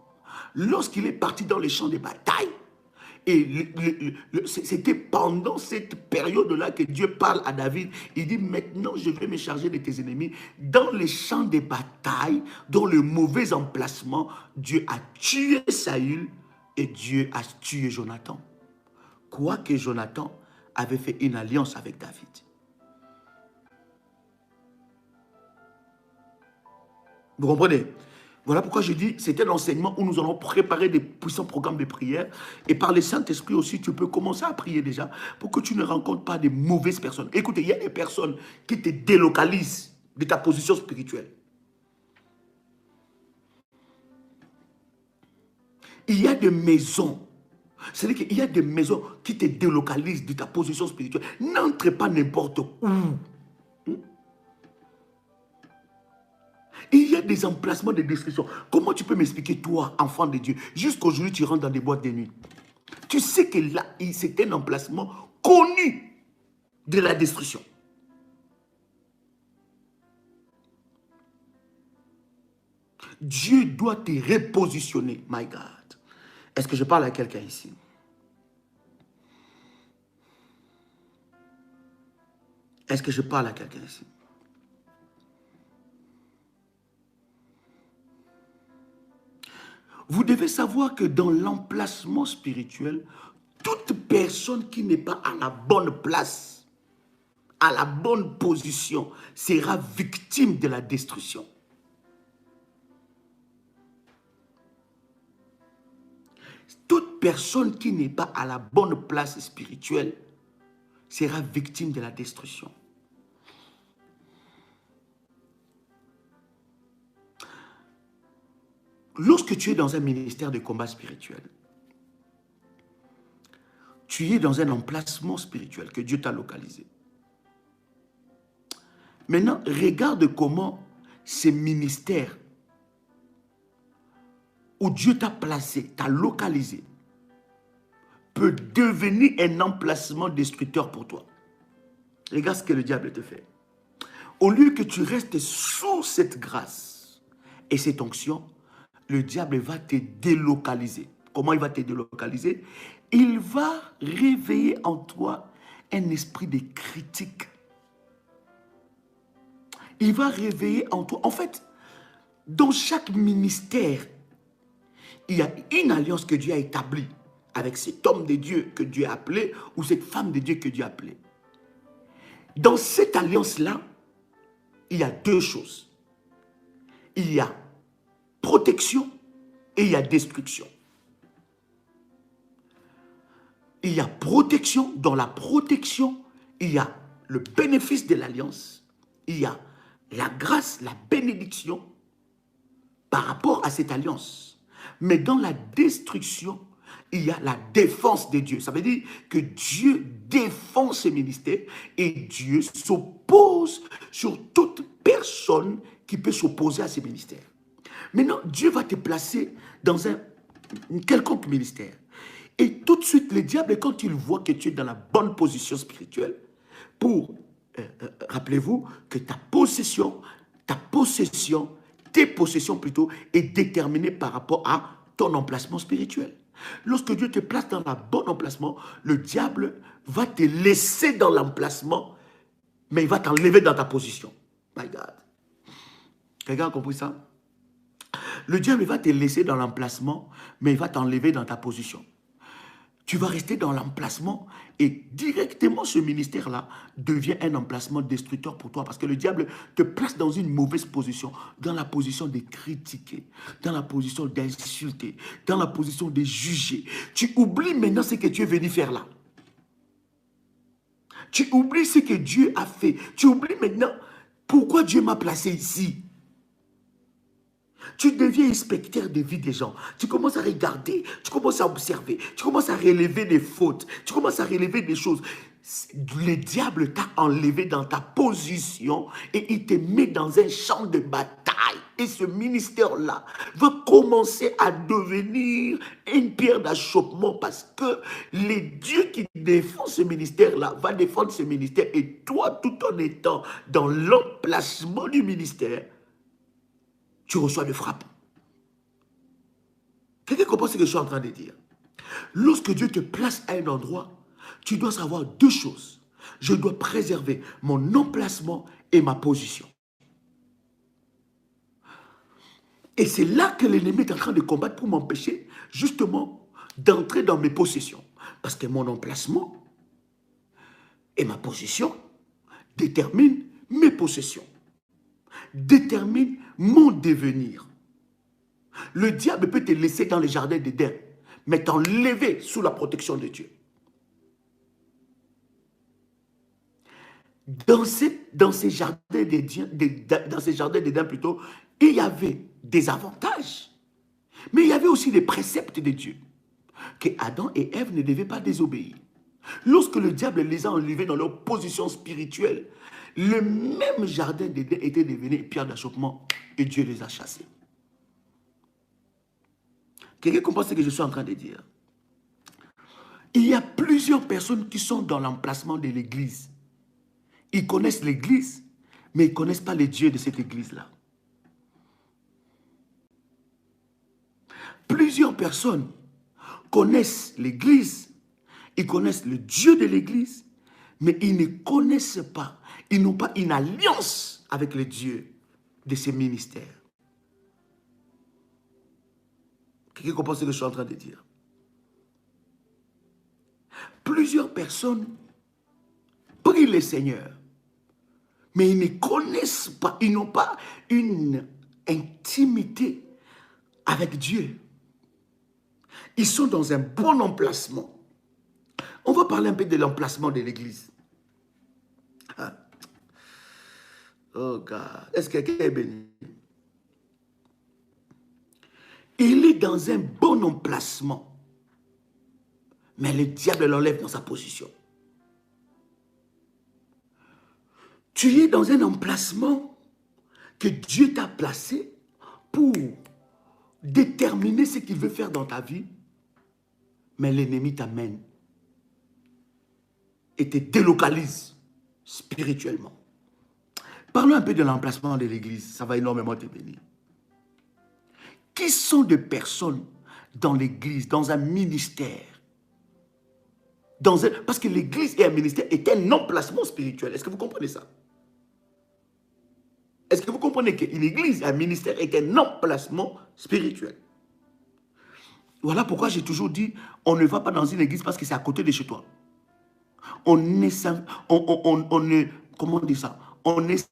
Lorsqu'il est parti dans les champs de bataille, et c'était pendant cette période-là que Dieu parle à David. Il dit, maintenant je vais me charger de tes ennemis. Dans les champs de bataille, dans le mauvais emplacement, Dieu a tué Saül et Dieu a tué Jonathan. Quoique Jonathan avait fait une alliance avec David. Vous comprenez? Voilà pourquoi je dis, c'était l'enseignement où nous allons préparer des puissants programmes de prière. Et par le Saint-Esprit aussi, tu peux commencer à prier déjà pour que tu ne rencontres pas de mauvaises personnes. Écoutez, il y a des personnes qui te délocalisent de ta position spirituelle. Il y a des maisons. C'est-à-dire qu'il y a des maisons qui te délocalisent de ta position spirituelle. N'entre pas n'importe où. Il y a des emplacements de destruction. Comment tu peux m'expliquer, toi, enfant de Dieu, jusqu'aujourd'hui, tu rentres dans des boîtes de nuit? Tu sais que là, c'est un emplacement connu de la destruction. Dieu doit te repositionner, my God. Est-ce que je parle à quelqu'un ici? Est-ce que je parle à quelqu'un ici? Vous devez savoir que dans l'emplacement spirituel, toute personne qui n'est pas à la bonne place, à la bonne position, sera victime de la destruction. Toute personne qui n'est pas à la bonne place spirituelle sera victime de la destruction. Lorsque tu es dans un ministère de combat spirituel, tu es dans un emplacement spirituel que Dieu t'a localisé. Maintenant, regarde comment ces ministères où Dieu t'a placé, t'a localisé, peut devenir un emplacement destructeur pour toi. Regarde ce que le diable te fait. Au lieu que tu restes sous cette grâce et cette onction, le diable va te délocaliser. Comment il va te délocaliser? Il va réveiller en toi un esprit de critique. Il va réveiller en toi. En fait, dans chaque ministère, il y a une alliance que Dieu a établie avec cet homme de Dieu que Dieu a appelé ou cette femme de Dieu que Dieu a appelée. Dans cette alliance-là, il y a deux choses. Il y a protection et il y a destruction. Il y a protection. Dans la protection, il y a le bénéfice de l'alliance. Il y a la grâce, la bénédiction par rapport à cette alliance. Mais dans la destruction, il y a la défense de Dieu. Ça veut dire que Dieu défend ses ministères et Dieu s'oppose sur toute personne qui peut s'opposer à ses ministères. Maintenant, Dieu va te placer dans un quelconque ministère. Et tout de suite, le diable, quand il voit que tu es dans la bonne position spirituelle, pour, rappelez-vous, que tes possessions plutôt, est déterminée par rapport à ton emplacement spirituel. Lorsque Dieu te place dans le bon emplacement, le diable va te laisser dans l'emplacement, mais il va t'enlever dans ta position. My God. Quelqu'un a compris ça? Le diable va te laisser dans l'emplacement, mais il va t'enlever dans ta position. Tu vas rester dans l'emplacement et directement ce ministère-là devient un emplacement destructeur pour toi parce que le diable te place dans une mauvaise position, dans la position de critiquer, dans la position d'insulter, dans la position de juger. Tu oublies maintenant ce que tu es venu faire là. Tu oublies ce que Dieu a fait. Tu oublies maintenant pourquoi Dieu m'a placé ici. Tu deviens inspecteur de vie des gens. Tu commences à regarder, tu commences à observer, tu commences à relever des fautes, tu commences à relever des choses. Le diable t'a enlevé dans ta position et il te met dans un champ de bataille. Et ce ministère-là va commencer à devenir une pierre d'achoppement parce que le Dieu qui défend ce ministère-là va défendre ce ministère. Et toi, tout en étant dans l'emplacement du ministère, tu reçois des frappes. Quelqu'un comprend ce que je suis en train de dire? Lorsque Dieu te place à un endroit, tu dois savoir deux choses. Je dois préserver mon emplacement et ma position. Et c'est là que l'ennemi est en train de combattre pour m'empêcher justement d'entrer dans mes possessions. Parce que mon emplacement et ma position déterminent mes possessions, déterminent mon devenir. Le diable peut te laisser dans les jardins d'Éden, mais t'enlever sous la protection de Dieu. Dans ces jardins d'Éden plutôt, il y avait des avantages, mais il y avait aussi des préceptes de Dieu que Adam et Ève ne devaient pas désobéir. Lorsque le diable les a enlevés dans leur position spirituelle, le même jardin d'Éden était devenu une pierre d'achoppement et Dieu les a chassés. Quelqu'un comprend ce que je suis en train de dire? Il y a plusieurs personnes qui sont dans l'emplacement de l'église. Ils connaissent l'église, mais ils ne connaissent pas le Dieu de cette église-là. Plusieurs personnes connaissent l'église, ils connaissent le Dieu de l'église, mais ils ne connaissent pas, ils n'ont pas une alliance avec le Dieu de ces ministères. Quelqu'un comprend ce que je suis en train de dire? Plusieurs personnes prient le Seigneur, mais ils ne connaissent pas, ils n'ont pas une intimité avec Dieu. Ils sont dans un bon emplacement. On va parler un peu de l'emplacement de l'église. Oh God, est-ce que quelqu'un est béni? Il est dans un bon emplacement, mais le diable l'enlève dans sa position. Tu es dans un emplacement que Dieu t'a placé pour déterminer ce qu'il veut faire dans ta vie, mais l'ennemi t'amène et te délocalise spirituellement. Parlons un peu de l'emplacement de l'église, ça va énormément te bénir. Qui sont des personnes dans l'église, dans un ministère, parce que l'église et un ministère est un emplacement spirituel. Est-ce que vous comprenez ça? Est-ce que vous comprenez qu'une église et un ministère est un emplacement spirituel? Voilà pourquoi j'ai toujours dit, on ne va pas dans une église parce que c'est à côté de chez toi. On ne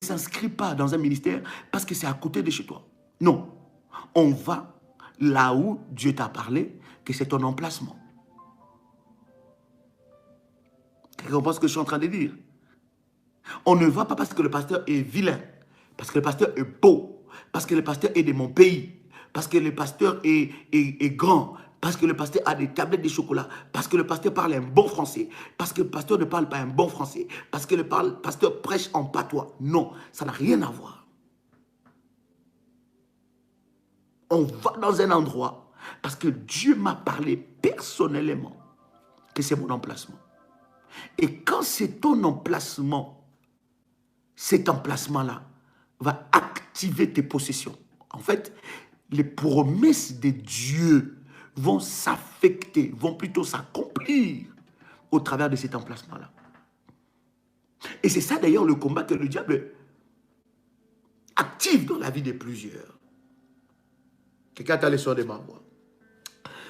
s'inscrit pas dans un ministère parce que c'est à côté de chez toi. Non. On va là où Dieu t'a parlé, que c'est ton emplacement. Tu comprends ce que je suis en train de dire? On ne va pas parce que le pasteur est vilain, parce que le pasteur est beau, parce que le pasteur est de mon pays, parce que le pasteur est grand, parce que le pasteur a des tablettes de chocolat, parce que le pasteur parle un bon français, parce que le pasteur ne parle pas un bon français, parce que le pasteur prêche en patois. Non, ça n'a rien à voir. On va dans un endroit parce que Dieu m'a parlé personnellement que c'est mon emplacement. Et quand c'est ton emplacement, cet emplacement-là va activer tes possessions. En fait, les promesses de Dieu vont s'affecter, vont plutôt s'accomplir au travers de cet emplacement-là. Et c'est ça d'ailleurs le combat que le diable active dans la vie de plusieurs. Quelqu'un t'a laissé de ma voix.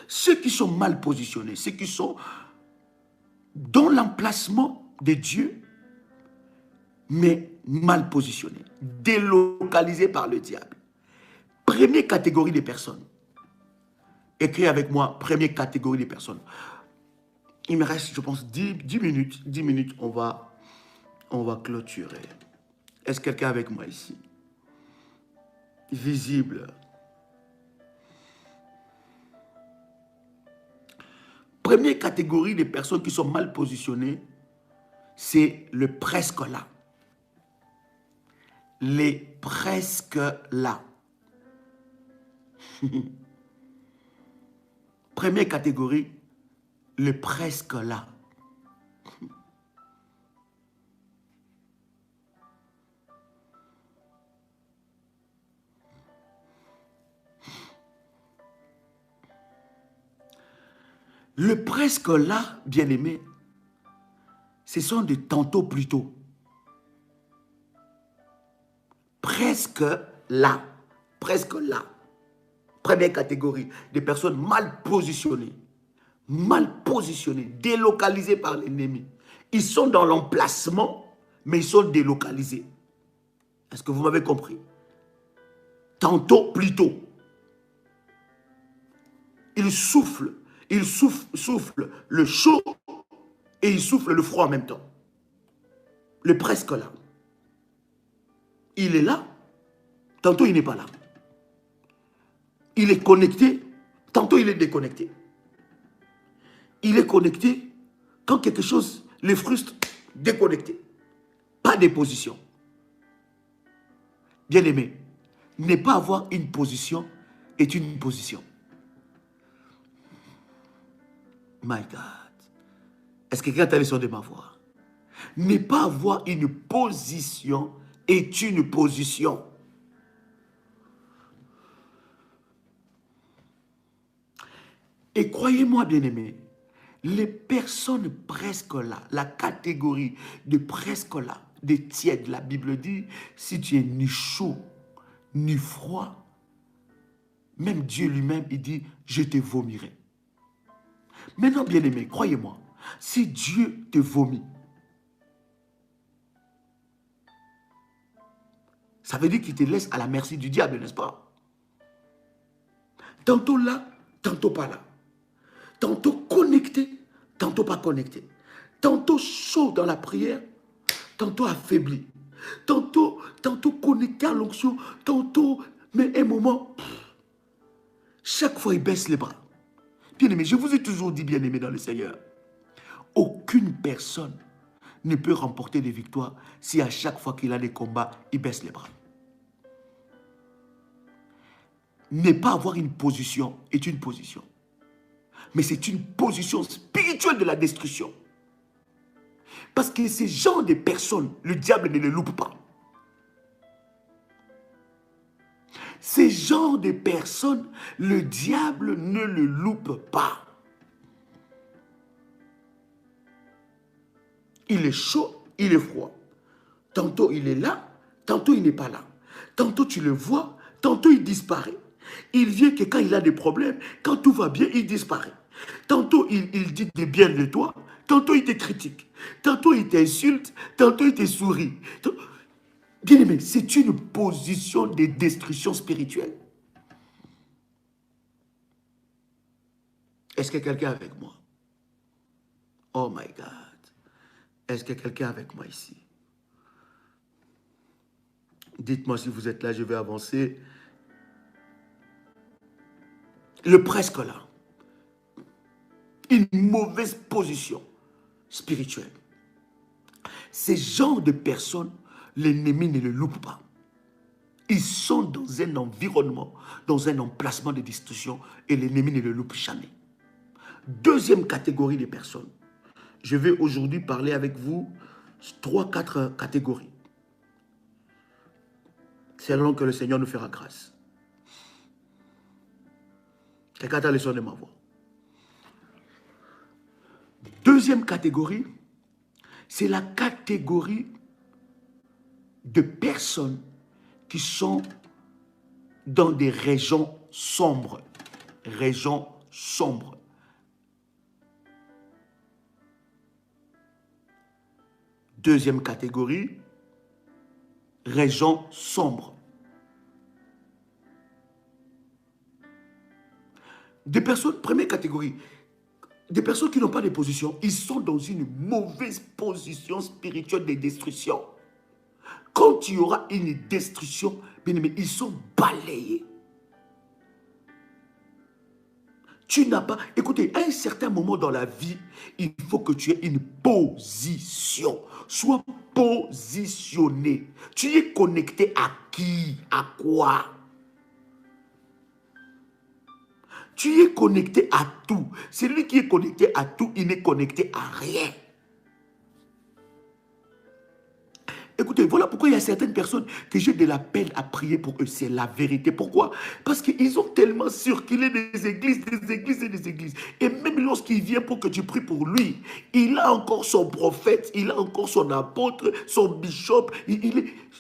Ceux qui sont mal positionnés, ceux qui sont dans l'emplacement de Dieu, mais mal positionnés, délocalisés par le diable. Première catégorie de personnes. Écris avec moi, première catégorie de personnes. Il me reste, je pense, 10 minutes. 10 minutes, on va clôturer. Est-ce quelqu'un avec moi ici? Visible. Première catégorie de personnes qui sont mal positionnées, c'est le presque là. Les presque là. Première catégorie, le presque là. Le presque là, bien-aimé, ce sont des tantôt plus tôt. Presque là. Presque là. Première catégorie, des personnes mal positionnées. Mal positionnés, délocalisés par l'ennemi. Ils sont dans l'emplacement, mais ils sont délocalisés. Est-ce que vous m'avez compris? Tantôt, plus tôt. Ils soufflent le chaud et ils soufflent le froid en même temps. Le presque là. Il est là, tantôt il n'est pas là. Il est connecté, tantôt il est déconnecté. Il est connecté quand quelque chose le frustre, déconnecté. Pas de position. Bien-aimé, ne pas avoir une position est une position. My God. Est-ce que quelqu'un t'a le son de ma voix? Ne pas avoir une position est une position. Et croyez-moi, bien-aimé, les personnes presque là, la catégorie de presque là, de tiède, la Bible dit, si tu es ni chaud, ni froid, même Dieu lui-même, il dit, je te vomirai. Maintenant, bien-aimé, croyez-moi, si Dieu te vomit, ça veut dire qu'il te laisse à la merci du diable, n'est-ce pas? Tantôt là, tantôt pas là. Tantôt connecté, tantôt pas connecté. Tantôt chaud dans la prière, tantôt affaibli. Tantôt connecté à l'onction, tantôt, mais un moment, chaque fois il baisse les bras. Bien-aimé, je vous ai toujours dit, bien-aimé dans le Seigneur, aucune personne ne peut remporter des victoires si à chaque fois qu'il a des combats, il baisse les bras. Ne pas avoir une position est une position. Mais c'est une position spirituelle de la destruction. Parce que ces genres de personnes, le diable ne les loupe pas. Ces genres de personnes, le diable ne le loupe pas. Il est chaud, il est froid. Tantôt il est là, tantôt il n'est pas là. Tantôt tu le vois, tantôt il disparaît. Il vient que quand il a des problèmes, quand tout va bien, il disparaît. Tantôt il dit des biens de toi, tantôt il te critique. Tantôt il t'insulte, tantôt il te sourit. Bien aimé, c'est une position de destruction spirituelle. Est-ce que quelqu'un est avec moi? Oh my God. Est-ce que quelqu'un est avec moi ici? Dites-moi si vous êtes là, je vais avancer. Le presque là. Une mauvaise position spirituelle. Ces genres de personnes, l'ennemi ne le loupe pas. Ils sont dans un environnement, dans un emplacement de destruction et l'ennemi ne le loupe jamais. Deuxième catégorie de personnes. Je vais aujourd'hui parler avec vous 3-4 catégories. Selon que le Seigneur nous fera grâce. Quelqu'un a le son de ma voix. Deuxième catégorie, c'est la catégorie de personnes qui sont dans des régions sombres. Régions sombres. Deuxième catégorie, régions sombres. Des personnes, première catégorie, des personnes qui n'ont pas de position, ils sont dans une mauvaise position spirituelle de destruction. Quand il y aura une destruction, bien aimé, ils sont balayés. Tu n'as pas... Écoutez, à un certain moment dans la vie, il faut que tu aies une position. Sois positionné. Tu es connecté à qui? À quoi? Tu es connecté à tout. Celui qui est connecté à tout, il n'est connecté à rien. Écoutez, voilà pourquoi il y a certaines personnes que j'ai de la peine à prier pour eux. C'est la vérité. Pourquoi? Parce qu'ils ont tellement circulé des églises et des églises. Et même lorsqu'il vient pour que tu pries pour lui, il a encore son prophète, il a encore son apôtre, son bishop.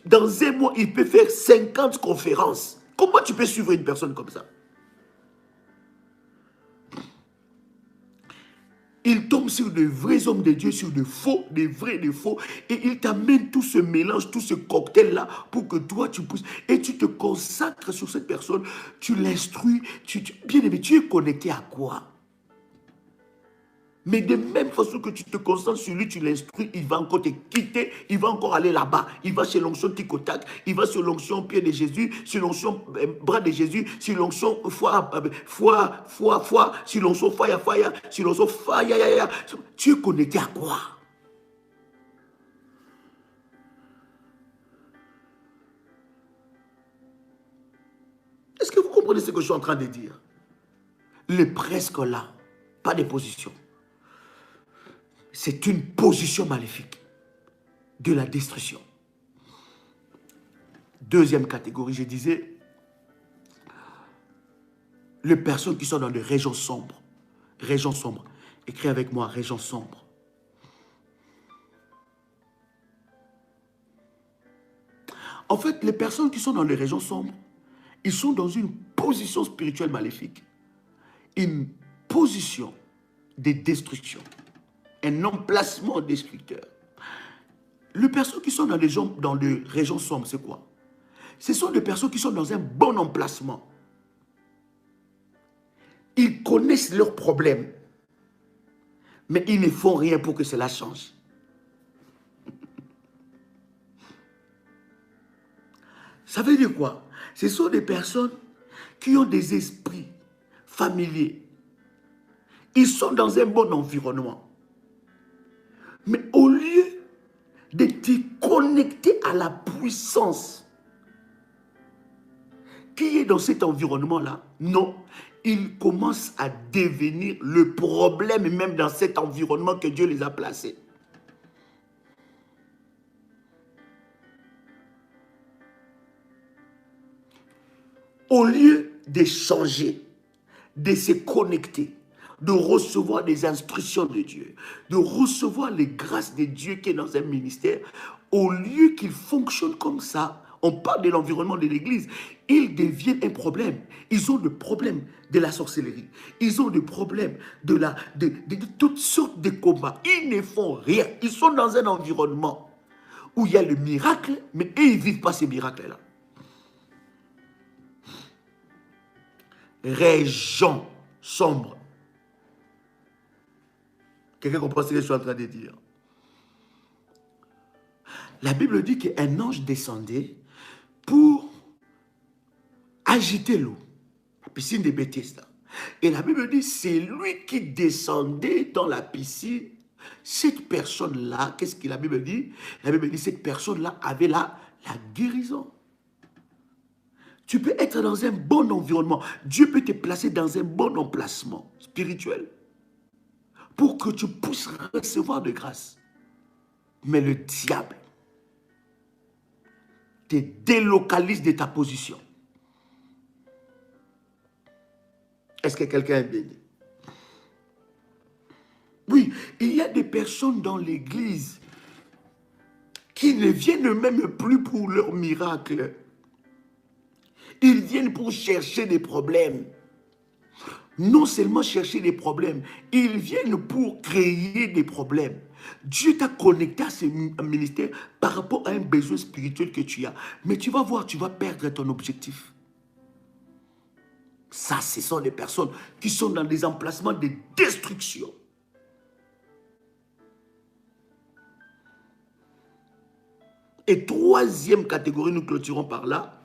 Dans un mois, il peut faire 50 conférences. Comment tu peux suivre une personne comme ça? Il tombe sur de vrais hommes de Dieu, sur de faux, des vrais, des faux. Et il t'amène tout ce mélange, tout ce cocktail-là pour que toi, tu pousses. Et tu te consacres sur cette personne. Tu l'instruis. Bien aimé, tu es connecté à quoi? Mais de même façon que tu te concentres sur lui, tu l'instruis, il va encore te quitter, il va encore aller là-bas. Il va chez l'onction Ticotac, il va sur l'onction pied de Jésus, sur l'onction bras de Jésus, sur l'onction foi, sur l'onction faya, sur l'onction faya. Tu es connecté à quoi? Est-ce que vous comprenez ce que je suis en train de dire? Le presque là, pas de position. C'est une position maléfique de la destruction. Deuxième catégorie, je disais, les personnes qui sont dans des régions sombres. Régions sombres. Écris avec moi, régions sombres. En fait, les personnes qui sont dans les régions sombres, ils sont dans une position spirituelle maléfique. Une position de destruction. Un emplacement destructeur. Les personnes qui sont dans les régions sombres, c'est quoi? Ce sont des personnes qui sont dans un bon emplacement. Ils connaissent leurs problèmes, mais ils ne font rien pour que cela change. Ça veut dire quoi? Ce sont des personnes qui ont des esprits familiers. Ils sont dans un bon environnement. Mais au lieu était connecté à la puissance qui est dans cet environnement-là. Non, il commence à devenir le problème même dans cet environnement que Dieu les a placés. Au lieu d'échanger, de se connecter, de recevoir des instructions de Dieu, de recevoir les grâces de Dieu qui est dans un ministère, au lieu qu'il fonctionne comme ça, on parle de l'environnement de l'église, ils deviennent un problème. Ils ont le problème de la sorcellerie. Ils ont le problème de toutes sortes de combats. Ils ne font rien. Ils sont dans un environnement où il y a le miracle, mais eux, ils ne vivent pas ces miracles-là. Région sombre. Quelqu'un comprend ce que je suis en train de dire? La Bible dit qu'un ange descendait pour agiter l'eau, la piscine de Bethesda. Et la Bible dit, c'est lui qui descendait dans la piscine. Cette personne-là, qu'est-ce que la Bible dit? La Bible dit, cette personne-là avait la guérison. Tu peux être dans un bon environnement. Dieu peut te placer dans un bon emplacement spirituel pour que tu puisses recevoir de grâce. Mais le diable te délocalise de ta position. Est-ce que quelqu'un est béni? Oui, il y a des personnes dans l'église qui ne viennent même plus pour leur miracle. Ils viennent pour chercher des problèmes. Non seulement chercher des problèmes, ils viennent pour créer des problèmes. Dieu t'a connecté à ce ministère par rapport à un besoin spirituel que tu as. Mais tu vas voir, tu vas perdre ton objectif. Ça, ce sont des personnes qui sont dans des emplacements de destruction. Et troisième catégorie, nous clôturons par là.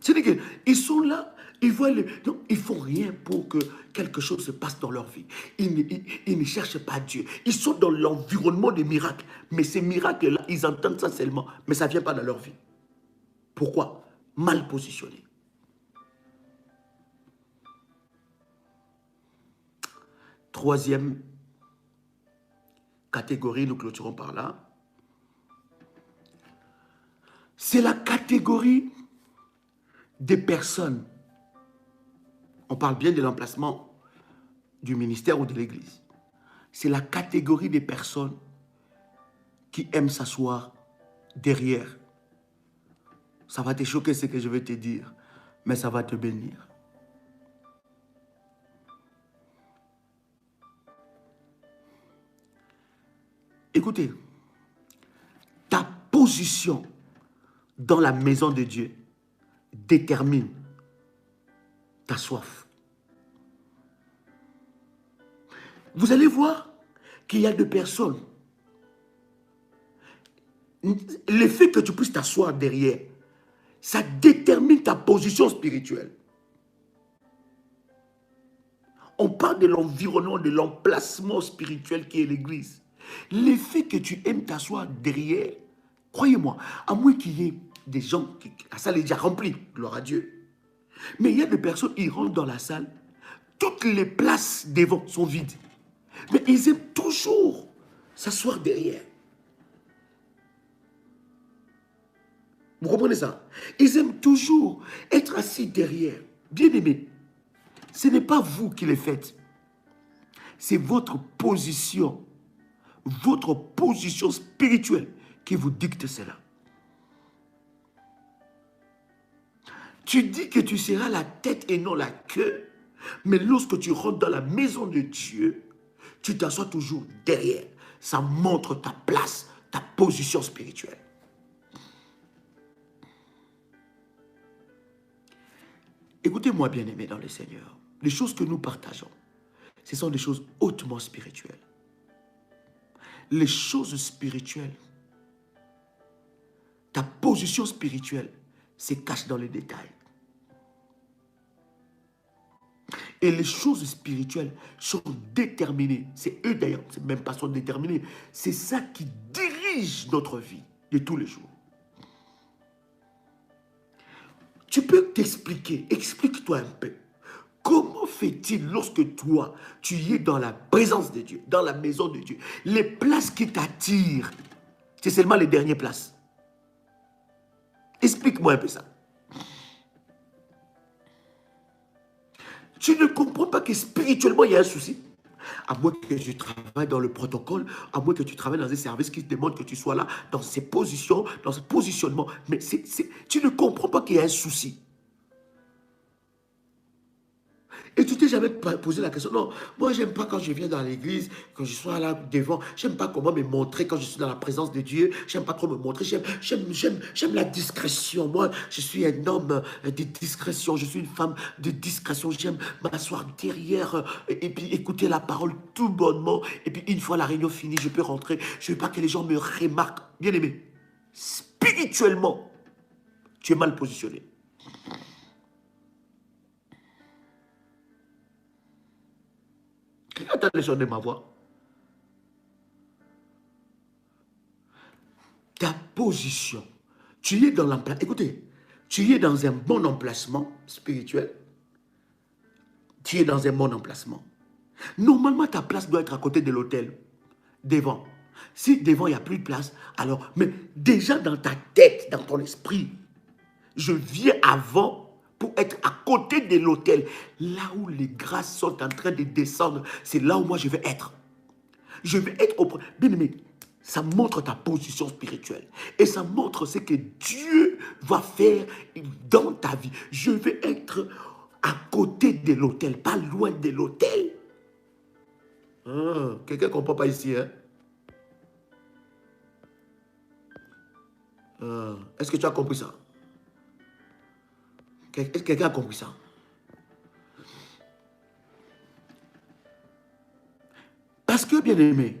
C'est-à-dire qu'ils sont là, ils voient non, ils ne font rien pour que quelque chose se passe dans leur vie. Ils ne cherchent pas Dieu. Ils sont dans l'environnement des miracles. Mais ces miracles-là, ils entendent ça seulement, mais ça ne vient pas dans leur vie. Pourquoi? Mal positionnés. Troisième catégorie, nous clôturons par là. C'est la catégorie des personnes. On parle bien de l'emplacement du ministère ou de l'église. C'est la catégorie des personnes qui aiment s'asseoir derrière. Ça va te choquer ce que je vais te dire, mais ça va te bénir. Écoutez, ta position dans la maison de Dieu détermine ta soif. Vous allez voir qu'il y a des personnes. Le fait que tu puisses t'asseoir derrière, ça détermine ta position spirituelle. On parle de l'environnement, de l'emplacement spirituel qui est l'église. Le fait que tu aimes t'asseoir derrière, croyez-moi, à moins qu'il y ait des gens, la salle est déjà remplie, gloire à Dieu. Mais il y a des personnes, ils rentrent dans la salle, toutes les places devant sont vides. Mais ils aiment toujours s'asseoir derrière. Vous comprenez ça? Ils aiment toujours être assis derrière. Bien aimé, ce n'est pas vous qui le faites. C'est votre position spirituelle qui vous dicte cela. Tu dis que tu seras la tête et non la queue, mais lorsque tu rentres dans la maison de Dieu, tu t'assois toujours derrière. Ça montre ta place, ta position spirituelle. Écoutez-moi, bien-aimés dans le Seigneur. Les choses que nous partageons, ce sont des choses hautement spirituelles. Les choses spirituelles, ta position spirituelle se cache dans les détails. Et les choses spirituelles sont déterminées. C'est eux d'ailleurs, c'est même pas sont déterminés. C'est ça qui dirige notre vie de tous les jours. Tu peux t'expliquer, explique-toi un peu. Comment fait-il lorsque toi, tu y es dans la présence de Dieu, dans la maison de Dieu, les places qui t'attirent, c'est seulement les dernières places. Explique-moi un peu ça. Tu ne comprends pas que spirituellement, il y a un souci? À moins que tu travailles dans le protocole, à moins que tu travailles dans un service qui te demande que tu sois là, dans ces positions, dans ce positionnement. Mais tu ne comprends pas qu'il y a un souci. Et tu t'es jamais posé la question. Non, moi, j'aime pas quand je viens dans l'église, que je sois là devant. J'aime pas comment me montrer quand je suis dans la présence de Dieu. J'aime pas trop me montrer. J'aime la discrétion. Moi, je suis un homme de discrétion. Je suis une femme de discrétion. J'aime m'asseoir derrière et puis écouter la parole tout bonnement. Et puis, une fois la réunion finie, je peux rentrer. Je veux pas que les gens me remarquent. Bien aimé, spirituellement, tu es mal positionné. Quelqu'un t'a de ma voix? Ta position. Tu es dans l'emplacement. Écoutez, tu es dans un bon emplacement spirituel. Tu es dans un bon emplacement. Normalement, ta place doit être à côté de l'autel, devant. Si devant, il n'y a plus de place, alors, mais déjà dans ta tête, dans ton esprit, je viens avant pour être à côté de l'autel. Là où les grâces sont en train de descendre, c'est là où moi je vais être. Je vais être au... Bien aimé, ça montre ta position spirituelle. Et ça montre ce que Dieu va faire dans ta vie. Je vais être à côté de l'autel, pas loin de l'autel. Quelqu'un ne comprend pas ici, hein? Est-ce que tu as compris ça? Est-ce que quelqu'un a compris ça? Parce que, bien aimé,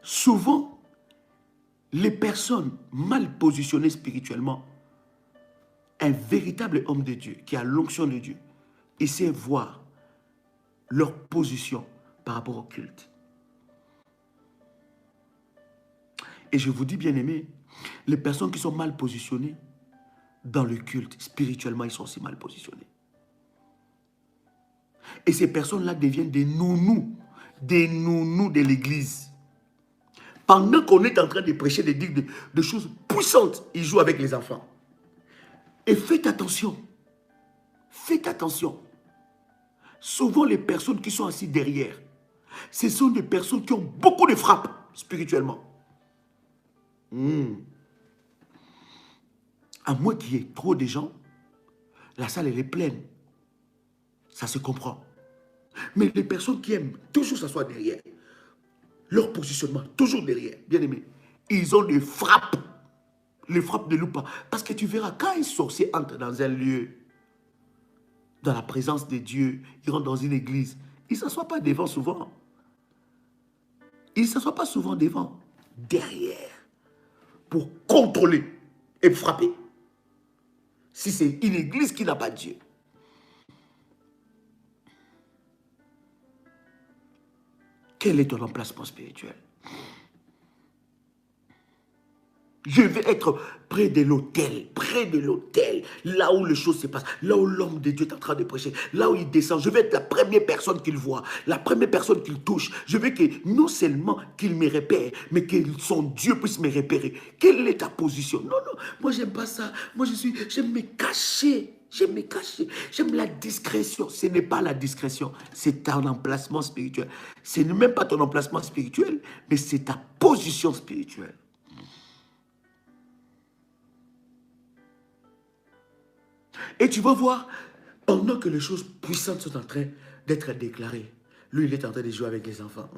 souvent, les personnes mal positionnées spirituellement, un véritable homme de Dieu qui a l'onction de Dieu, il sait voir leur position par rapport au culte. Et je vous dis, bien aimé, les personnes qui sont mal positionnées dans le culte, spirituellement, ils sont aussi mal positionnés. Et ces personnes-là deviennent des nounous de l'église. Pendant qu'on est en train de prêcher, de dire de choses puissantes, ils jouent avec les enfants. Et faites attention. Faites attention. Souvent, les personnes qui sont assises derrière, ce sont des personnes qui ont beaucoup de frappes spirituellement. À moins qu'il y ait trop de gens, la salle elle est pleine. Ça se comprend. Mais les personnes qui aiment toujours s'asseoir derrière, leur positionnement, toujours derrière, bien aimé, ils ont des frappes. Les frappes ne louent pas. Parce que tu verras, quand un sorcier entre dans un lieu, dans la présence de Dieu, il rentre dans une église, il ne s'assoit pas devant souvent. Il ne s'assoit pas souvent devant. Derrière. Pour contrôler et frapper. Si c'est une église qui n'a pas Dieu. Quel est ton emplacement spirituel? Je vais être près de l'autel, là où les choses se passent, là où l'homme de Dieu est en train de prêcher, là où il descend. Je vais être la première personne qu'il voit, la première personne qu'il touche. Je veux que non seulement qu'il me repère, mais que son Dieu puisse me repérer. Quelle est ta position? Non, non, moi j'aime pas ça. Moi j'aime me cacher. J'aime me cacher. J'aime la discrétion. Ce n'est pas la discrétion, c'est ton emplacement spirituel. Ce n'est même pas ton emplacement spirituel, mais c'est ta position spirituelle. Et tu vas voir, pendant que les choses puissantes sont en train d'être déclarées, lui, il est en train de jouer avec les enfants.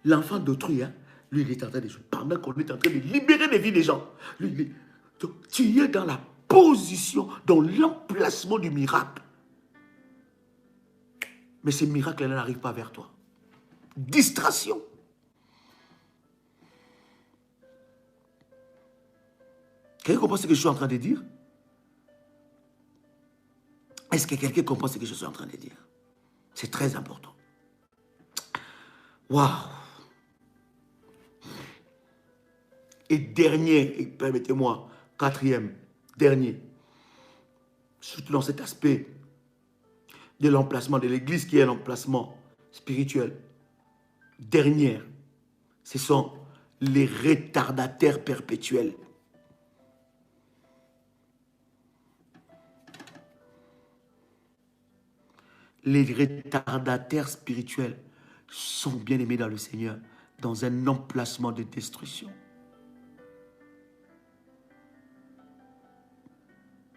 L'enfant d'autrui, hein, lui, il est en train de jouer. Pendant qu'on est en train de libérer les vies des gens. Donc, tu es dans la position, dans l'emplacement du miracle. Mais ces miracles n'arrivent pas vers toi. Distraction. Quelqu'un comprend ce que je suis en train de dire? Est-ce que quelqu'un comprend ce que je suis en train de dire? C'est très important. Waouh! Et dernier, et permettez-moi, quatrième, dernier, surtout dans cet aspect de l'emplacement de l'Église qui est l'emplacement spirituel. Dernière, ce sont les retardataires perpétuels. Les retardataires spirituels sont bien aimés dans le Seigneur, dans un emplacement de destruction.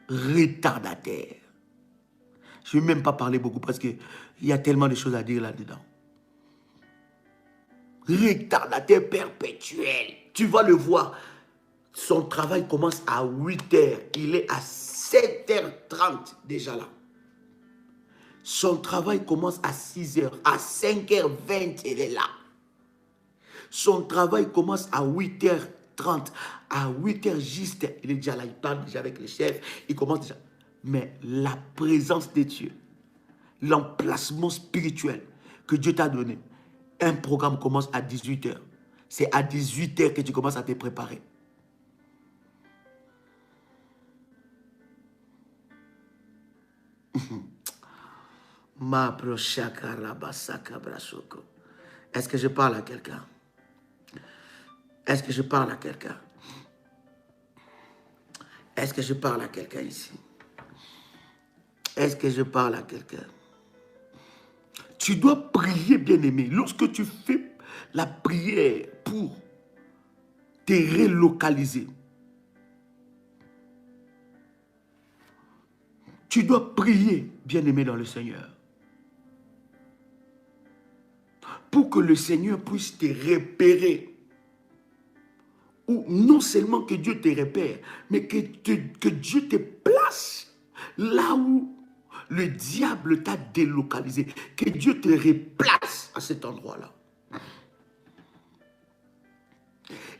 Retardataires. Je ne vais même pas parler beaucoup parce qu'il y a tellement de choses à dire là-dedans. Retardataire perpétuel. Tu vas le voir. Son travail commence à 8 heures. Il est à 7h30 déjà là. Son travail commence à 6h. À 5h20, il est là. Son travail commence à 8h30. À 8h juste, il est déjà là. Il parle déjà avec les chefs. Il commence déjà. Mais la présence de Dieu, l'emplacement spirituel que Dieu t'a donné, un programme commence à 18h. C'est à 18h que tu commences à te préparer. Est-ce que je parle à quelqu'un? Est-ce que je parle à quelqu'un? Est-ce que je parle à quelqu'un ici? Est-ce que je parle à quelqu'un? Tu dois prier, bien-aimé. Lorsque tu fais la prière pour te relocaliser, tu dois prier, bien-aimé dans le Seigneur, pour que le Seigneur puisse te repérer. Ou non seulement que Dieu te repère, mais que Dieu te place là où le diable t'a délocalisé. Que Dieu te replace à cet endroit-là.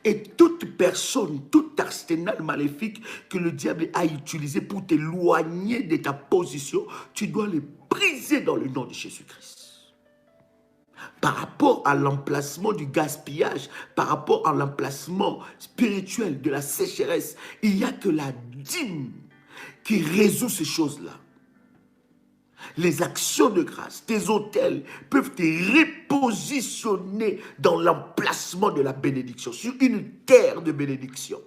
Et toute personne, tout arsenal maléfique que le diable a utilisé pour t'éloigner de ta position, tu dois le briser dans le nom de Jésus-Christ. Par rapport à l'emplacement du gaspillage, par rapport à l'emplacement spirituel de la sécheresse, il n'y a que la dîme qui résout ces choses-là. Les actions de grâce, tes autels peuvent te repositionner dans l'emplacement de la bénédiction, sur une terre de bénédiction.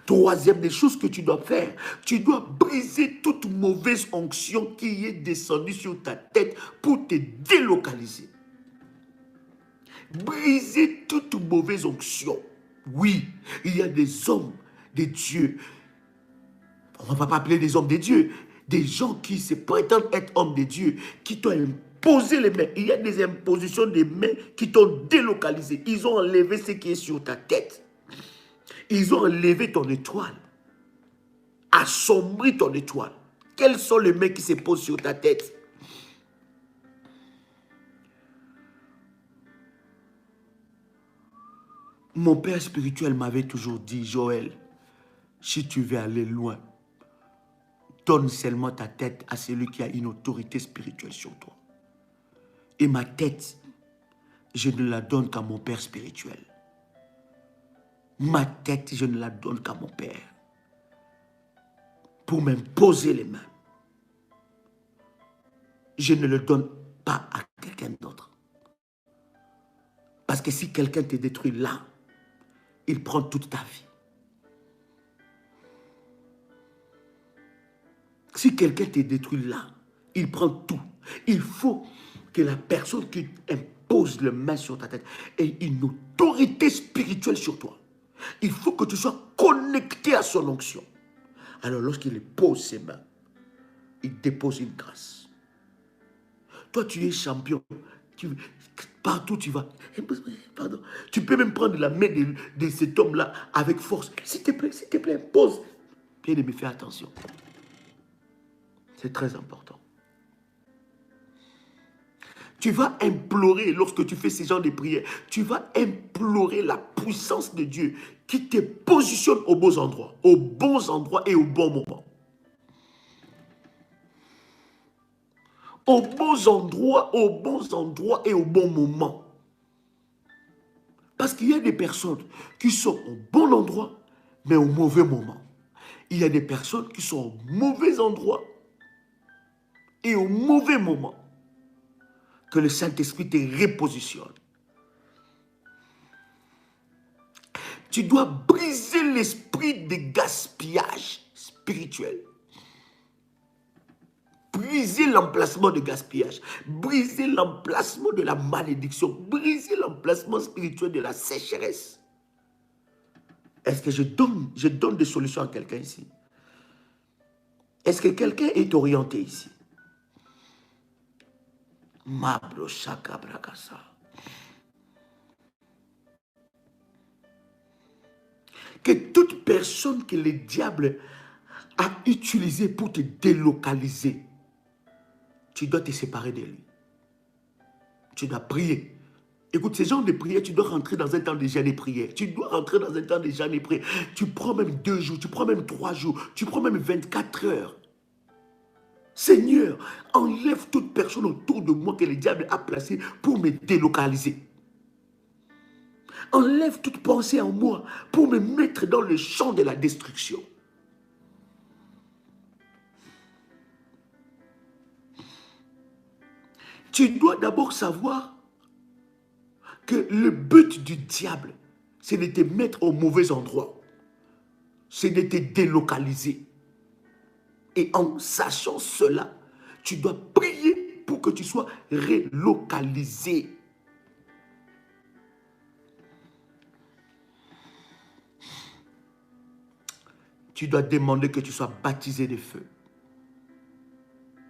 Troisième des choses que tu dois faire, tu dois briser toute mauvaise onction qui est descendue sur ta tête pour te délocaliser. Briser toute mauvaise onction. Oui, il y a des hommes, des dieux. On ne va pas appeler des hommes des dieux. Des gens qui se prétendent être hommes de Dieu, qui t'ont imposé les mains. Il y a des impositions des mains qui t'ont délocalisé. Ils ont enlevé ce qui est sur ta tête. Ils ont enlevé ton étoile. Assombri ton étoile. Quelles sont les mains qui se posent sur ta tête? Mon père spirituel m'avait toujours dit, Joël, si tu veux aller loin, donne seulement ta tête à celui qui a une autorité spirituelle sur toi. Et ma tête, je ne la donne qu'à mon père spirituel. Ma tête, je ne la donne qu'à mon père. Pour m'imposer les mains. Je ne le donne pas à quelqu'un d'autre. Parce que si quelqu'un te détruit là, il prend toute ta vie. Si quelqu'un te détruit là, il prend tout. Il faut que la personne qui impose les mains sur ta tête ait une autorité spirituelle sur toi. Il faut que tu sois connecté à son onction. Alors lorsqu'il pose ses mains, il dépose une grâce. Toi, tu es champion. Partout tu vas. Pardon. Tu peux même prendre la main de cet homme-là avec force. S'il te plaît, pose. Bien-aimé, fais attention. C'est très important. Tu vas implorer, lorsque tu fais ce genre de prières, tu vas implorer la puissance de Dieu qui te positionne aux bons endroits et au bon moment. aux bons endroits et au bon moment. Parce qu'il y a des personnes qui sont au bon endroit, mais au mauvais moment. Il y a des personnes qui sont au mauvais endroit et au mauvais moment. Que le Saint-Esprit te repositionne. Tu dois briser l'esprit de gaspillage spirituel. Briser l'emplacement de gaspillage. Briser l'emplacement de la malédiction. Briser l'emplacement spirituel de la sécheresse. Est-ce que je donne des solutions à quelqu'un ici? Est-ce que quelqu'un est orienté ici? Mabro Shaka Brakasa. Que toute personne que le diable a utilisée pour te délocaliser, tu dois te séparer de lui. Tu dois prier. Écoute, ces gens de prière, tu dois rentrer dans un temps de jeûne et prière. Tu dois rentrer dans un temps de jeûne et prière. Tu prends même 2 jours, tu prends même 3 jours, tu prends même 24 heures. Seigneur, enlève toute personne autour de moi que le diable a placée pour me délocaliser. Enlève toute pensée en moi pour me mettre dans le champ de la destruction. Tu dois d'abord savoir que le but du diable, c'est de te mettre au mauvais endroit. C'est de te délocaliser. Et en sachant cela, tu dois prier pour que tu sois relocalisé. Tu dois demander que tu sois baptisé de feu.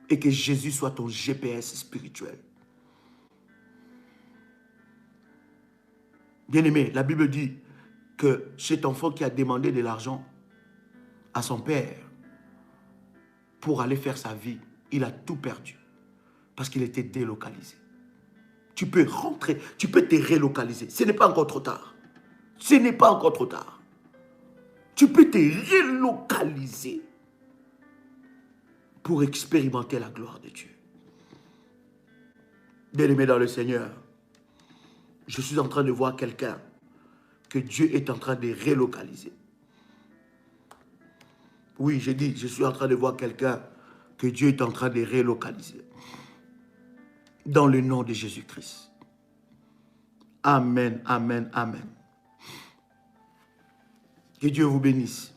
Et que Jésus soit ton GPS spirituel. Bien-aimé, la Bible dit que cet enfant qui a demandé de l'argent à son père pour aller faire sa vie, il a tout perdu parce qu'il était délocalisé. Tu peux rentrer, tu peux te relocaliser. Ce n'est pas encore trop tard. Ce n'est pas encore trop tard. Tu peux te relocaliser pour expérimenter la gloire de Dieu. Bien-aimé dans le Seigneur, je suis en train de voir quelqu'un que Dieu est en train de relocaliser. Oui, j'ai dit, je suis en train de voir quelqu'un que Dieu est en train de relocaliser. Dans le nom de Jésus-Christ. Amen, amen, amen. Que Dieu vous bénisse.